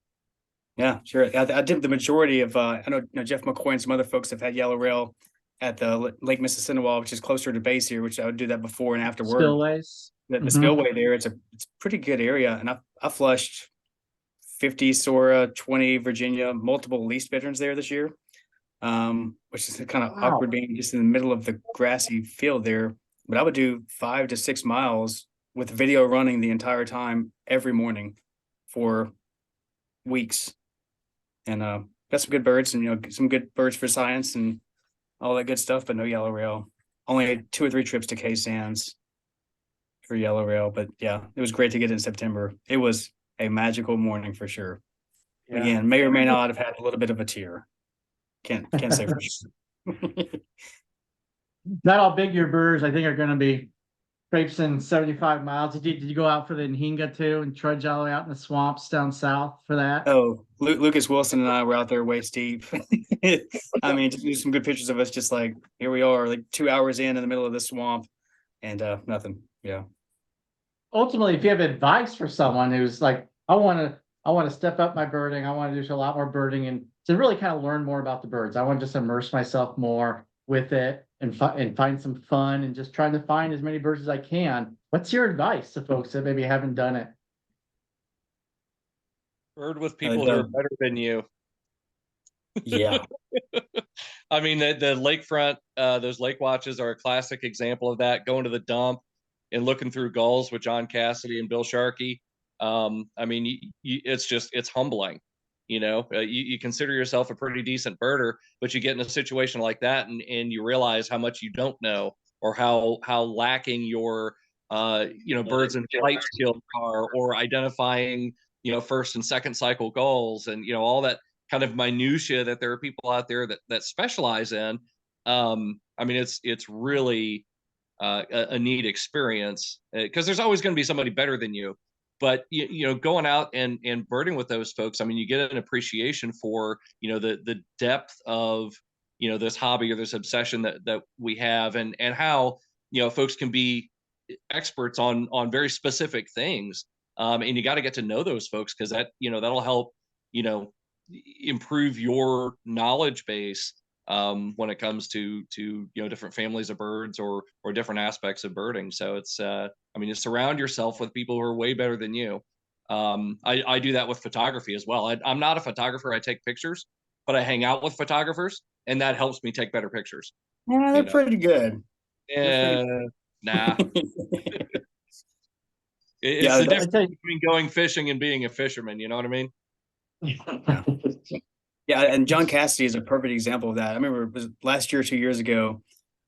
Yeah, sure. I did the majority of, I know, Jeff McCoy and some other folks have had yellow rail at the Lake Mississinawa, which is closer to base here, which I would do that before and after work. Spillways. The spillway there, it's a pretty good area. And I flushed 50 Sora, 20 Virginia, multiple least veterans there this year, which is kind of awkward being just in the middle of the grassy field there. But I would do 5 to 6 miles with video running the entire time every morning for weeks. And got some good birds, and some good birds for science and all that good stuff, but no yellow rail. Only 2 or 3 trips to K Sands for yellow rail, but yeah, it was great to get in September. It was a magical morning for sure. Yeah. Again, may or may not have had a little bit of a tear. Can't say for sure. Not all big year birds, I think, are going to be traipsing 75 miles. Did you go out for the Nhinga too and trudge all the way out in the swamps down south for that? Oh, Lucas Wilson and I were out there waist deep. I mean, to do some good pictures of us, just like here we are, like 2 hours in the middle of the swamp, and nothing. Yeah. Ultimately, if you have advice for someone who's like, I want to step up my birding, I want to do a lot more birding, and to really kind of learn more about the birds, I want to just immerse myself more with it and find some fun and just trying to find as many birds as I can. What's your advice to folks that maybe haven't done it? Bird with people who are better than you. Yeah. I mean, the lakefront, those lake watches are a classic example of that. Going to the dump and looking through gulls with John Cassidy and Bill Sharkey. I mean, it's humbling. You consider yourself a pretty decent birder, but you get in a situation like that and you realize how much you don't know, or how lacking your birds in flight skills are, or identifying first and second cycle gulls, and all that kind of minutia that there are people out there that specialize in. I mean, it's really a neat experience, because there's always going to be somebody better than you. But going out and birding with those folks, I mean, you get an appreciation for the depth of this hobby or this obsession that we have, and how folks can be experts on very specific things, and you got to get to know those folks, because that that'll help improve your knowledge base when it comes to different families of birds or different aspects of birding. So it's I mean, you surround yourself with people who are way better than you. I do that with photography as well. I'm not a photographer. I take pictures, but I hang out with photographers, and that helps me take better pictures. Yeah, they're pretty good. Nah. It's the difference between going fishing and being a fisherman. You know what I mean? Yeah, and John Cassidy is a perfect example of that. I remember it was last year or 2 years ago.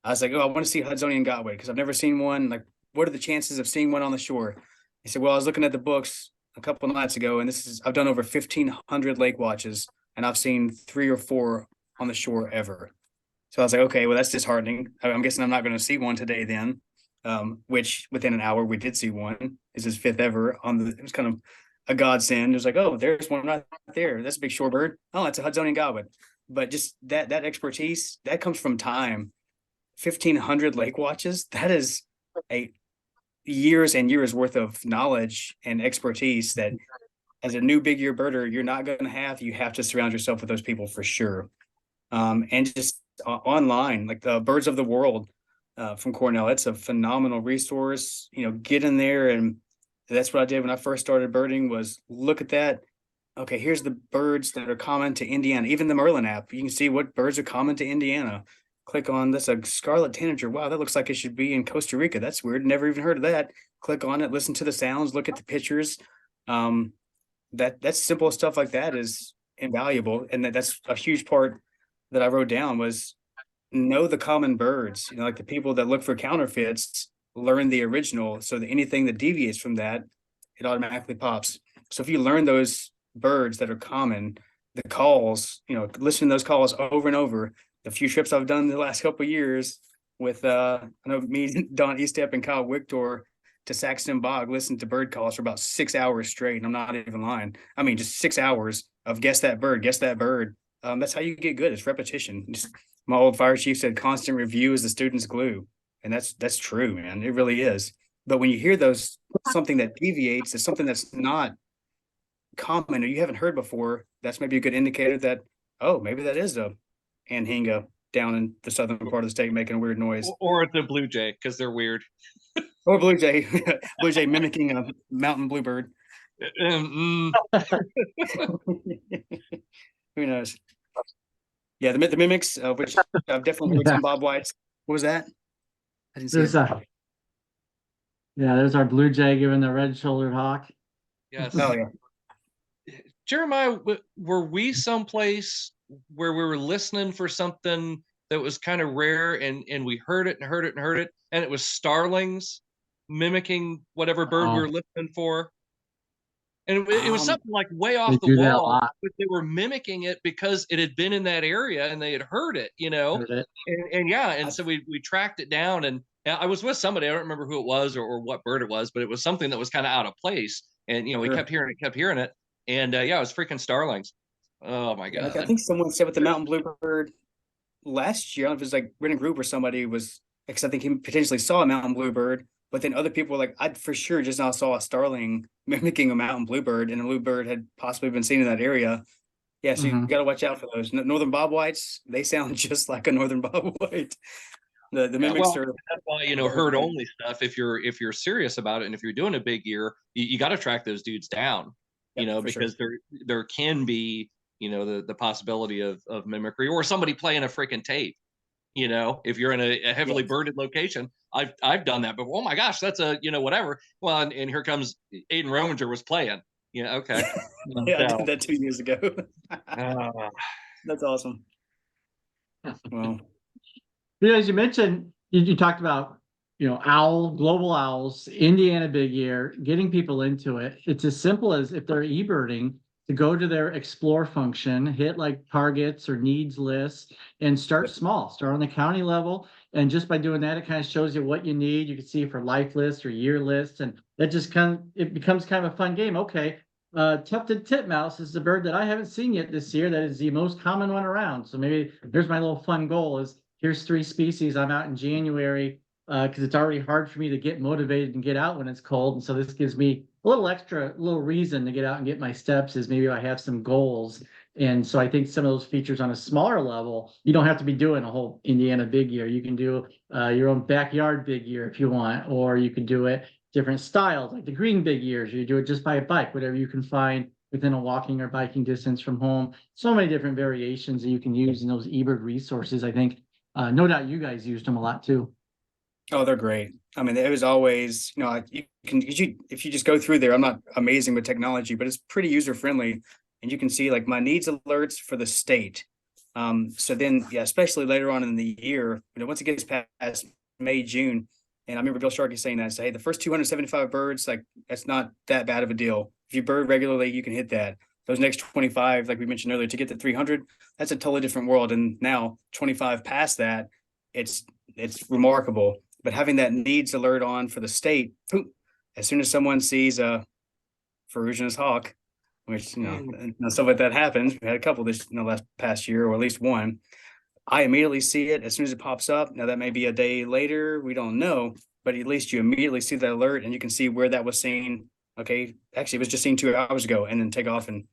I was like, I want to see Hudsonian Godwit because I've never seen one. Like, what are the chances of seeing one on the shore? He said, well, I was looking at the books a couple of nights ago, and I've done over 1,500 lake watches, and I've seen 3 or 4 on the shore ever. So I was like, okay, well, that's disheartening. I'm guessing I'm not going to see one today then, which within an hour we did see one. This is 5th ever it was kind of a godsend. It was like, oh, there's one right there. That's a big shorebird. Oh, that's a Hudsonian Godwit. But just that expertise, that comes from time. 1,500 lake watches, that is a years and years worth of knowledge and expertise that as a new big year birder, you're not going to have. You have to surround yourself with those people for sure. And just online, like the Birds of the World from Cornell, it's a phenomenal resource. Get in there, and that's what I did when I first started birding, was look at that. Okay, here's the birds that are common to Indiana. Even the Merlin app, you can see what birds are common to Indiana. click on this, a scarlet tanager. Wow, that looks like it should be in Costa Rica. That's weird. Never even heard of that. Click on it, listen to the sounds, look at the pictures. That's simple stuff like that is invaluable. And that's a huge part that I wrote down was know the common birds. Like the people that look for counterfeits, learn the original. So that anything that deviates from that, it automatically pops. So if you learn those birds that are common, the calls, listen to those calls over and over. The few trips I've done the last couple of years with I know me, Don Eastep, and Kyle Victor to Saxton Bog, listened to bird calls for about 6 hours straight. And I'm not even lying. I mean, just 6 hours of guess that bird, guess that bird. That's how you get good. It's repetition. Just, my old fire chief said, constant review is the student's glue. And that's true, man. It really is. But when you hear something that deviates, is something that's not common or you haven't heard before, that's maybe a good indicator that, oh, maybe that is a anhinga down in the southern part of the state making a weird noise. Or it's a blue jay, because they're weird. Or blue jay. Blue jay mimicking a mountain bluebird. Mm. Who knows? Yeah, the mimics, which I've definitely heard some Bob Whites. What was that? I didn't see it. There's our blue jay giving the red-shouldered hawk. Yes. Oh, yeah. Jeremiah, were we someplace where we were listening for something that was kind of rare and we heard it and heard it and heard it, and it was starlings mimicking whatever bird we were listening for? And it was something like way off the wall, but they were mimicking it because it had been in that area and they had heard it, And so we tracked it down, and I was with somebody, I don't remember who it was or what bird it was, but it was something that was kind of out of place. And, we kept hearing it. And it was freaking starlings. Oh my God. I think someone said with the mountain bluebird last year, I don't know if it was like Brennan Group or somebody was, because I think he potentially saw a mountain bluebird. But then other people were like, I for sure just now saw a starling mimicking a mountain bluebird, and a bluebird had possibly been seen in that area. Yeah, so you got to watch out for those. Northern bobwhites, they sound just like a northern bobwhite. The mimics are. That's why, herd only stuff. If you're serious about it, and if you're doing a big year, you got to track those dudes down. Because there can be, the possibility of mimicry or somebody playing a freaking tape. If you're in a heavily birded location, I've done that before. Oh my gosh, that's a whatever. Well, and here comes Aiden Rominger was playing. Okay. Yeah, I did that 2 years ago. That's awesome. Well, As you mentioned, you talked about global owls, Indiana big year, getting people into it. It's as simple as, if they're e-birding, to go to their explore function, hit like targets or needs lists, and start small. Start on the county level, and just by doing that, it kind of shows you what you need. You can see for life lists or year lists, and that just it becomes kind of a fun game. Okay, tufted titmouse is the bird that I haven't seen yet this year. That is the most common one around. So maybe there's my little fun goal: is here's 3 species. I'm out in January because it's already hard for me to get motivated and get out when it's cold, and so this gives me a little reason to get out and get my steps. Is maybe I have some goals. And so I think some of those features on a smaller level, you don't have to be doing a whole Indiana big year. You can do your own backyard big year if you want, or you can do it different styles, like the green big years, or you do it just by a bike, whatever you can find within a walking or biking distance from home. So many different variations that you can use in those eBird resources. I think no doubt you guys used them a lot too. Oh, they're great. I mean, it was always, if you just go through there, I'm not amazing with technology, but it's pretty user friendly, and you can see like my needs alerts for the state. So then, especially later on in the year, once it gets past May, June, and I remember Bill Sharkey saying that, say, hey, the first 275 birds, like that's not that bad of a deal. If you bird regularly, you can hit that. Those next 25, like we mentioned earlier, to get to 300, that's a totally different world. And now 25 past that, it's remarkable. But having that needs alert on for the state, as soon as someone sees a ferruginous hawk, which stuff like that happens, we had a couple this last past year, or at least one, I immediately see it as soon as it pops up. Now that may be a day later, we don't know, but at least you immediately see that alert, and you can see where that was seen. Okay, actually, it was just seen 2 hours ago, and then take off and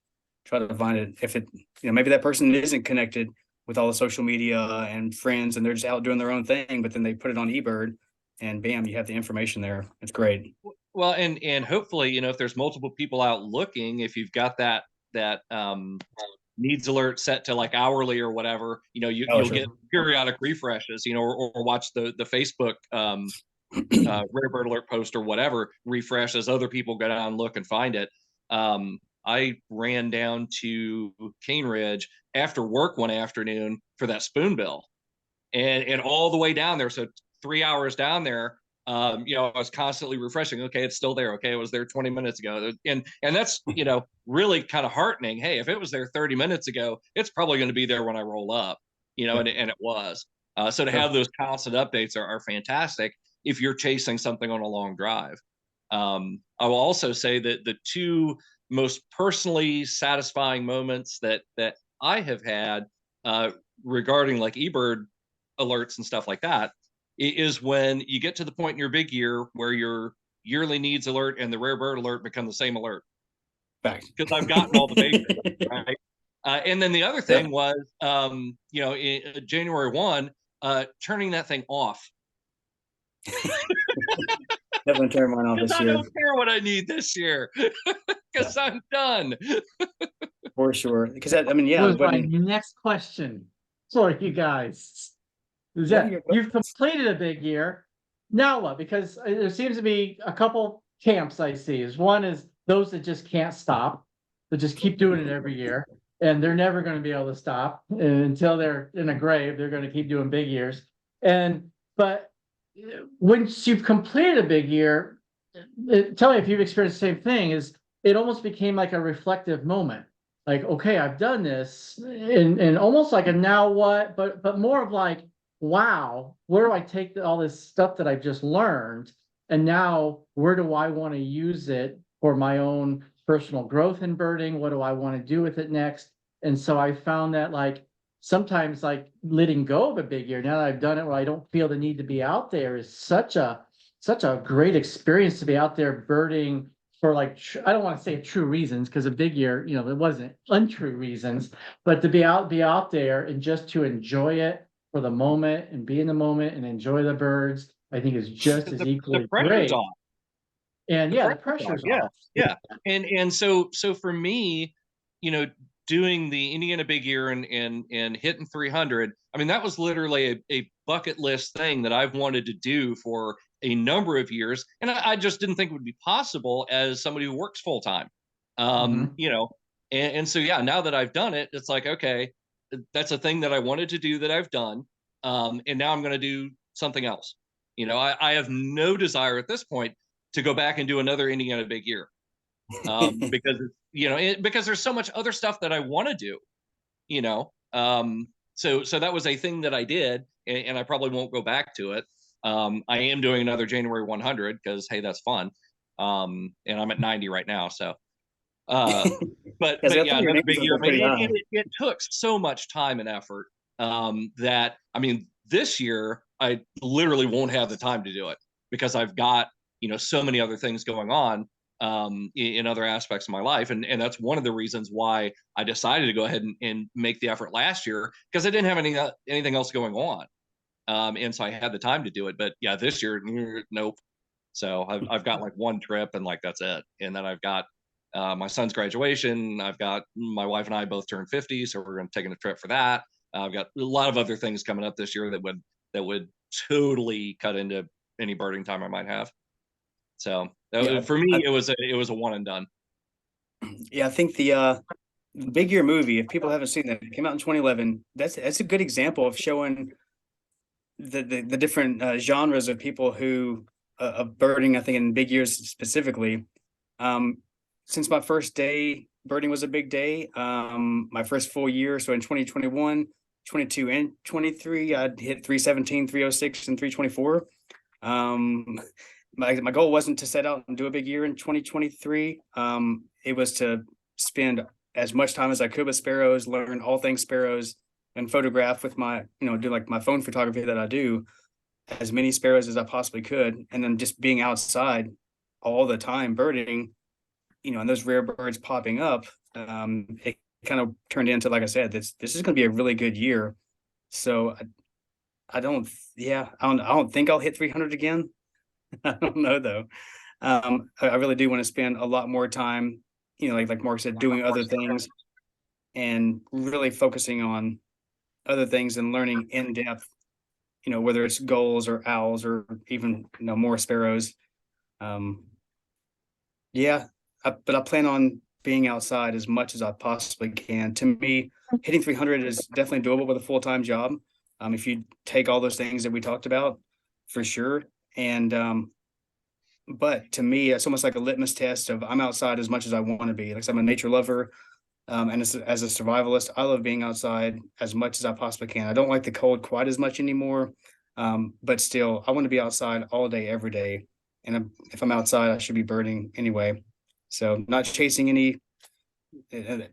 try to find it. If it, maybe that person isn't connected with all the social media and friends, and they're just out doing their own thing, but then they put it on eBird, and bam, you have the information there. It's great. Well, and hopefully, if there's multiple people out looking, if you've got that needs alert set to like hourly or whatever, you'll get periodic refreshes, or watch the Facebook rare bird alert post or whatever refresh as other people go down and look and find it. I ran down to Cane Ridge after work one afternoon for that spoonbill, and all the way down there, so 3 hours down there, I was constantly refreshing. Okay, it's still there. Okay, it was there 20 minutes ago, and that's really kind of heartening. Hey, if it was there 30 minutes ago, it's probably going to be there when I roll up, and it was. So to have those constant updates are fantastic if you're chasing something on a long drive. I will also say that the two most personally satisfying moments that I have had regarding like eBird alerts and stuff like that is when you get to the point in your big year where your yearly needs alert and the rare bird alert become the same alert. Because I've gotten all the basics, right? And then the other thing was, in January 1, turning that thing off. Definitely turn mine off this year. I don't care what I need this year because I'm done. For sure. Because that was my next question for you guys. Is that you've completed a big year. Now what? Because there seems to be a couple camps I see. One is those that just can't stop, that just keep doing it every year, and they're never going to be able to stop until they're in a grave. They're going to keep doing big years. But once you've completed a big year, tell me if you've experienced the same thing. Is it almost became like a reflective moment? Like, okay, I've done this, and almost like a now what, but more of like, wow, where do I take all this stuff that I've just learned, and now where do I want to use it for my own personal growth in birding? What do I want to do with it next? And so I found that like sometimes like letting go of a big year, now that I've done it where I don't feel the need to be out there, is such a great experience to be out there birding for like, I don't want to say true reasons, because a big year, it wasn't untrue reasons, but to be out there and just to enjoy it for the moment and be in the moment and enjoy the birds, I think is just as equally great. Off. And the pressure's off. Yeah. And so for me, doing the Indiana big year and hitting 300, I mean, that was literally a bucket list thing that I've wanted to do for a number of years. And I just didn't think it would be possible as somebody who works full time. And so, now that I've done it, it's like, okay, that's a thing that I wanted to do that I've done. And now I'm going to do something else. I have no desire at this point to go back and do another Indiana big year. Because because there's so much other stuff that I want to do, so that was a thing that I did, and I probably won't go back to it. I am doing another January 100 because hey, that's fun. And I'm at 90 right now, so but another big year. It took so much time and effort that I mean, this year I literally won't have the time to do it because I've got so many other things going on in other aspects of my life. And that's one of the reasons why I decided to go ahead and make the effort last year, because I didn't have anything else going on. And so I had the time to do it. But this year, nope. So I've got like one trip and like, that's it. And then I've got my son's graduation. I've got my wife and I both turned 50. So we're going to take a trip for that. I've got a lot of other things coming up this year that would totally cut into any birding time I might have. So for me, it was a one and done. Yeah, I think the Big Year movie, if people haven't seen that, it came out in 2011. That's a good example of showing the different genres of people who of birding. I think in big years specifically. Since my first day, birding was a big day. My first full year, so in 2021, 22, and 23, I'd hit 317, 306, and 324. My goal wasn't to set out and do a big year in 2023. It was to spend as much time as I could with sparrows, learn all things sparrows, and photograph with my, do like my phone photography that I do, as many sparrows as I possibly could. And then just being outside all the time birding, and those rare birds popping up, it kind of turned into, like I said, this is going to be a really good year. So I don't think I'll hit 300 again. I don't know though. I really do want to spend a lot more time, like Mark said, doing other things. and really focusing on other things and learning in depth, whether it's gulls or owls or even, more sparrows. Yeah, but I plan on being outside as much as I possibly can. To me, hitting 300 is definitely doable with a full-time job. If you take all those things that we talked about, for sure. And but to me, it's almost like a litmus test of I'm outside as much as I want to be. Like I'm a nature lover, and as a survivalist, I love being outside as much as I possibly can. I don't like the cold quite as much anymore, but still, I want to be outside all day, every day. And if I'm outside, I should be birding anyway. So not chasing any,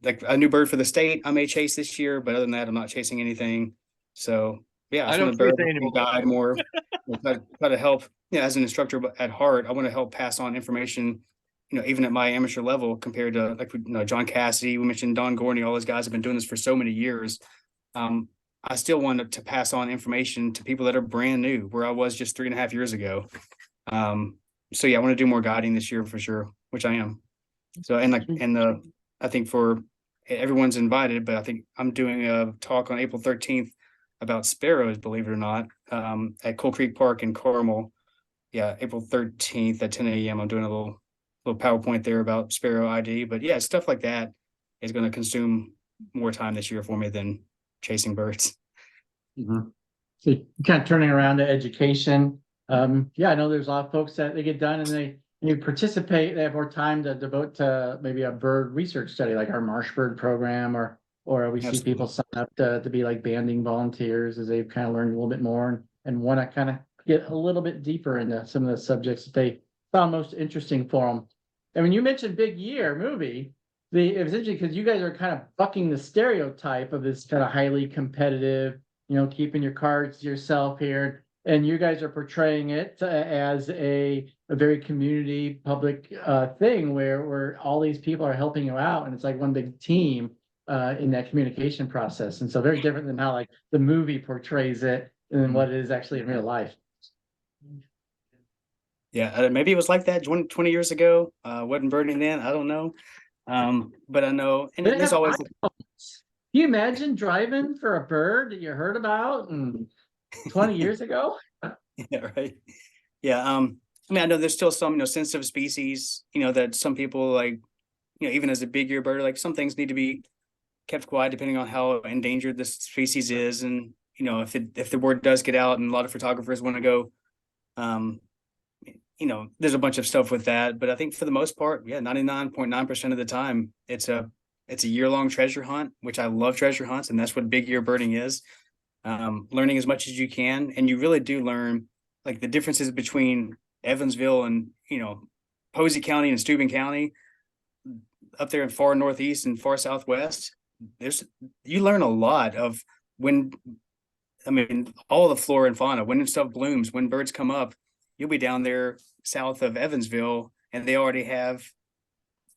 like a new bird for the state I may chase this year, but other than that, I'm not chasing anything. So yeah, I just want to bird and guide more, try to help. Yeah, as an instructor at heart, I want to help pass on information, even at my amateur level compared to like John Cassidy, we mentioned Don Gorney, all those guys have been doing this for so many years. I still want to pass on information to people that are brand new, where I was just 3.5 years ago. So yeah, I want to do more guiding this year for sure, which I am. So I think for everyone's invited, but I think I'm doing a talk on April 13th about sparrows, believe it or not, at Coal Creek Park in Carmel. Yeah, April 13th at 10 a.m. I'm doing a little PowerPoint there about sparrow ID. But yeah, stuff like that is going to consume more time this year for me than chasing birds. Mm-hmm. So you're kind of turning around to education. Yeah, I know there's a lot of folks that they get done and you participate, they have more time to devote to maybe a bird research study like our marsh bird program, or we see people sign up to be like banding volunteers as they've kind of learned a little bit more and want to kind of get a little bit deeper into some of the subjects that they found most interesting for them. And when you mentioned Big Year movie, it was interesting because you guys are kind of bucking the stereotype of this kind of highly competitive, keeping your cards to yourself here. And you guys are portraying it as a very community public thing where all these people are helping you out. And it's like one big team in that communication process. And so very different than how like the movie portrays it and what it is actually in real life. Yeah, maybe it was like that 20 years ago. Wasn't birding then. I don't know. But I know, and there's always. Can you imagine driving for a bird that you heard about and 20 years ago? Yeah, right. Yeah. I mean, I know there's still some, sensitive species, that some people like, even as a big ear bird, like some things need to be kept quiet depending on how endangered this species is. And, if the word does get out and a lot of photographers want to go, there's a bunch of stuff with that. But I think for the most part, yeah, 99.9% of the time, it's a year-long treasure hunt, which I love treasure hunts. And that's what big ear birding is. Learning as much as you can. And you really do learn like the differences between Evansville and, Posey County and Steuben County up there in far northeast and far southwest. You learn a lot of all the flora and fauna, when stuff blooms, when birds come up. You'll be down there south of Evansville and they already have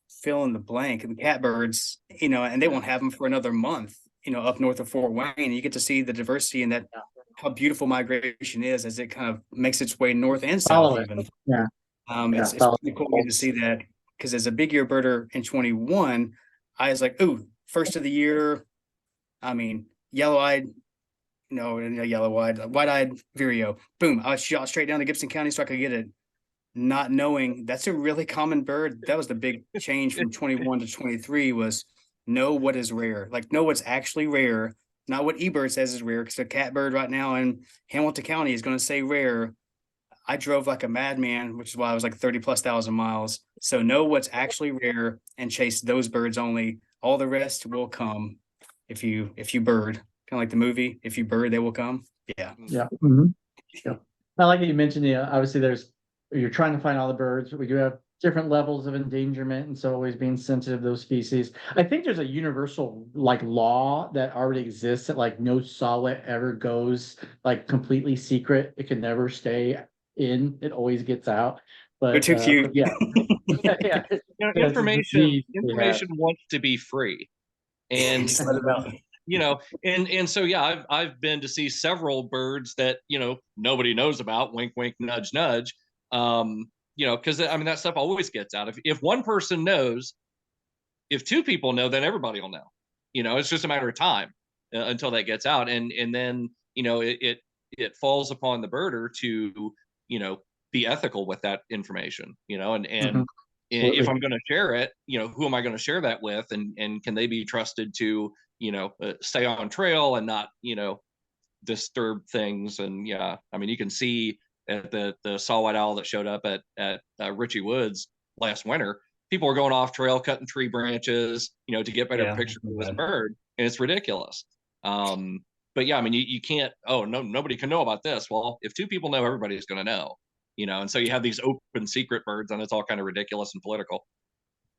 fill in the blank and catbirds, and they won't have them for another month, up north of Fort Wayne. And you get to see the diversity and that how beautiful migration is as it kind of makes its way north and south even. Yeah. It's pretty cool to see that, because as a big ear birder in 21, I was like, ooh, first of the year. I mean, yellow-eyed, white-eyed vireo. Boom, I shot straight down to Gibson County so I could get it, not knowing that's a really common bird. That was the big change from 21 to 23 was know what is rare, like know what's actually rare, not what eBird says is rare, because a catbird right now in Hamilton County is going to say rare. I drove like a madman, which is why I was like 30,000+ miles. So know what's actually rare and chase those birds only. All the rest will come if you bird. Kind of like the movie, if you bird, they will come. Yeah. Yeah. Mm-hmm. Yeah. I like that you mentioned, obviously you're trying to find all the birds. We do have different levels of endangerment, and so always being sensitive to those species. I think there's a universal like law that already exists that like no saw-whet ever goes like completely secret. It can never stay in. It always gets out. But you're too cute. Yeah. Yeah. Information wants to be free. And and so yeah, I've been to see several birds that nobody knows about. Wink, wink, nudge, nudge. Because that stuff always gets out. If one person knows, if two people know, then everybody will know. It's just a matter of time until that gets out, and then it falls upon the birder to be ethical with that information, and if I'm going to share it, who am I going to share that with, and can they be trusted to stay on trail and not disturb things. And yeah, I mean, you can see at the saw white owl that showed up at Richie Woods last winter, people were going off trail, cutting tree branches, to get better pictures of this bird, and it's ridiculous. But yeah, I mean, you can't. Oh no, nobody can know about this. Well, if two people know, everybody's going to know. And so you have these open secret birds, and it's all kind of ridiculous and political.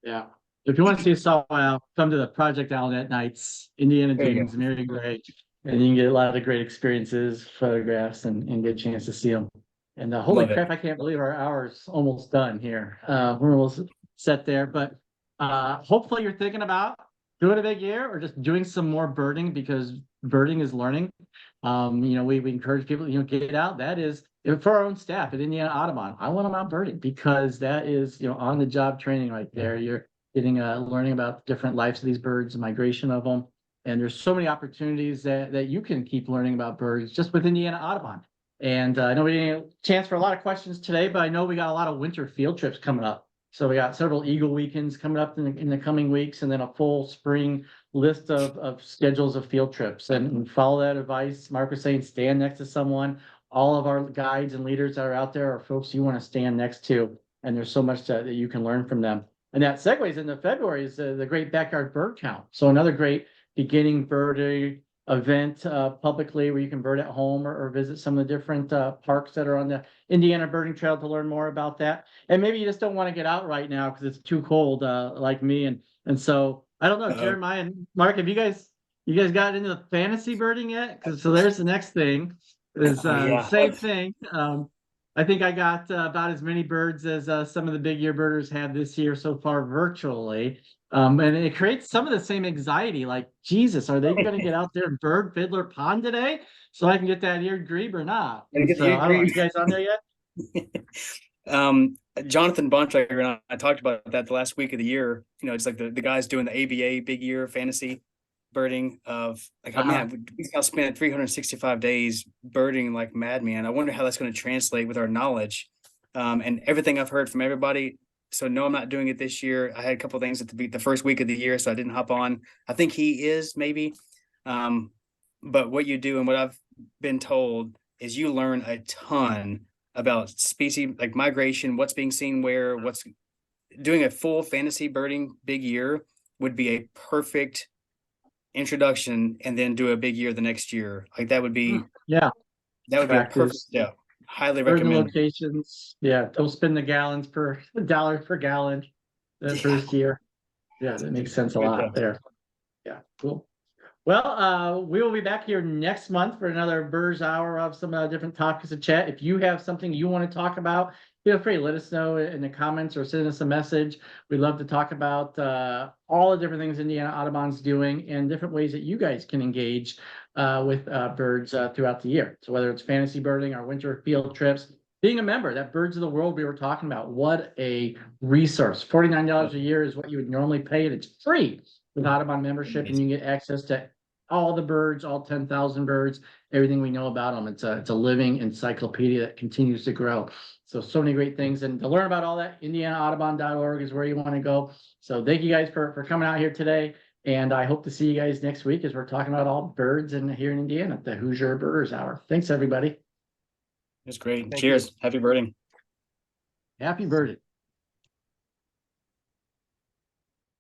Yeah. If you want to see a saw white owl, come to the Project Owlnet Nights, Indiana Dunes, Mary Gray, and you can get a lot of great experiences, photographs, and get a chance to see them. And holy crap, I can't believe our hour's almost done here. We're almost set there, but hopefully you're thinking about doing a big year or just doing some more birding, because birding is learning. We encourage people, get out. That is for our own staff at Indiana Audubon. I want them out birding, because that is, on the job training right there. You're getting learning about different lives of these birds, the migration of them. And there's so many opportunities that you can keep learning about birds just with Indiana Audubon. And I know we didn't have a chance for a lot of questions today, but I know we got a lot of winter field trips coming up. So we got several Eagle weekends coming up in the coming weeks, and then a full spring list of schedules of field trips. And follow that advice. Mark was saying, stand next to someone. All of our guides and leaders that are out there are folks you want to stand next to. And there's so much that you can learn from them. And that segues into February is the Great Backyard Bird Count. So another great beginning birding event publicly, where you can bird at home or visit some of the different parks that are on the Indiana Birding Trail to learn more about that. And maybe you just don't want to get out right now because it's too cold, like me. And so I don't know, Jeremiah and Mark, have you guys got into the fantasy birding yet? So there's the next thing. Is same thing. I think I got about as many birds as some of the big year birders have this year so far virtually. And it creates some of the same anxiety, like, Jesus, are they going to get out there and bird Fiddler Pond today so I can get that eared grebe or not? And so, I don't know, you guys on there yet? Jonathan Bontrager and I talked about that the last week of the year. It's like the guys doing the ABA big year fantasy birding of like, man, we now spent 365 days birding like madman. I wonder how that's going to translate with our knowledge and everything I've heard from everybody. So no, I'm not doing it this year. I had a couple of things at the first week of the year, so I didn't hop on. I think he is maybe. But what you do and what I've been told is you learn a ton about species, like migration, what's being seen where, what's doing a full fantasy birding big year would be a perfect introduction, and then do a big year the next year. Like that would be, that would be a perfect step. Highly recommend. Locations, don't spend the gallons per dollar per gallon the first year. Yeah, that makes sense a lot there. Yeah, cool. Well, we will be back here next month for another Birders Hour of some different topics to chat. If you have something you want to talk about, feel free to let us know in the comments or send us a message. We'd love to talk about all the different things Indiana Audubon's doing and different ways that you guys can engage with birds throughout the year. So whether it's fantasy birding or winter field trips, being a member, that Birds of the World we were talking about, what a resource. $49 a year is what you would normally pay, and it's free with Audubon membership, and you get access to all the birds, all 10,000 birds, everything we know about them. It's a living encyclopedia that continues to grow. So many great things. And to learn about all that, IndianaAudubon.org is where you want to go. So thank you guys for coming out here today. And I hope to see you guys next week as we're talking about all birds here in Indiana at the Hoosier Birders Hour. Thanks, everybody. It's great. Cheers. Happy birding. Happy birding.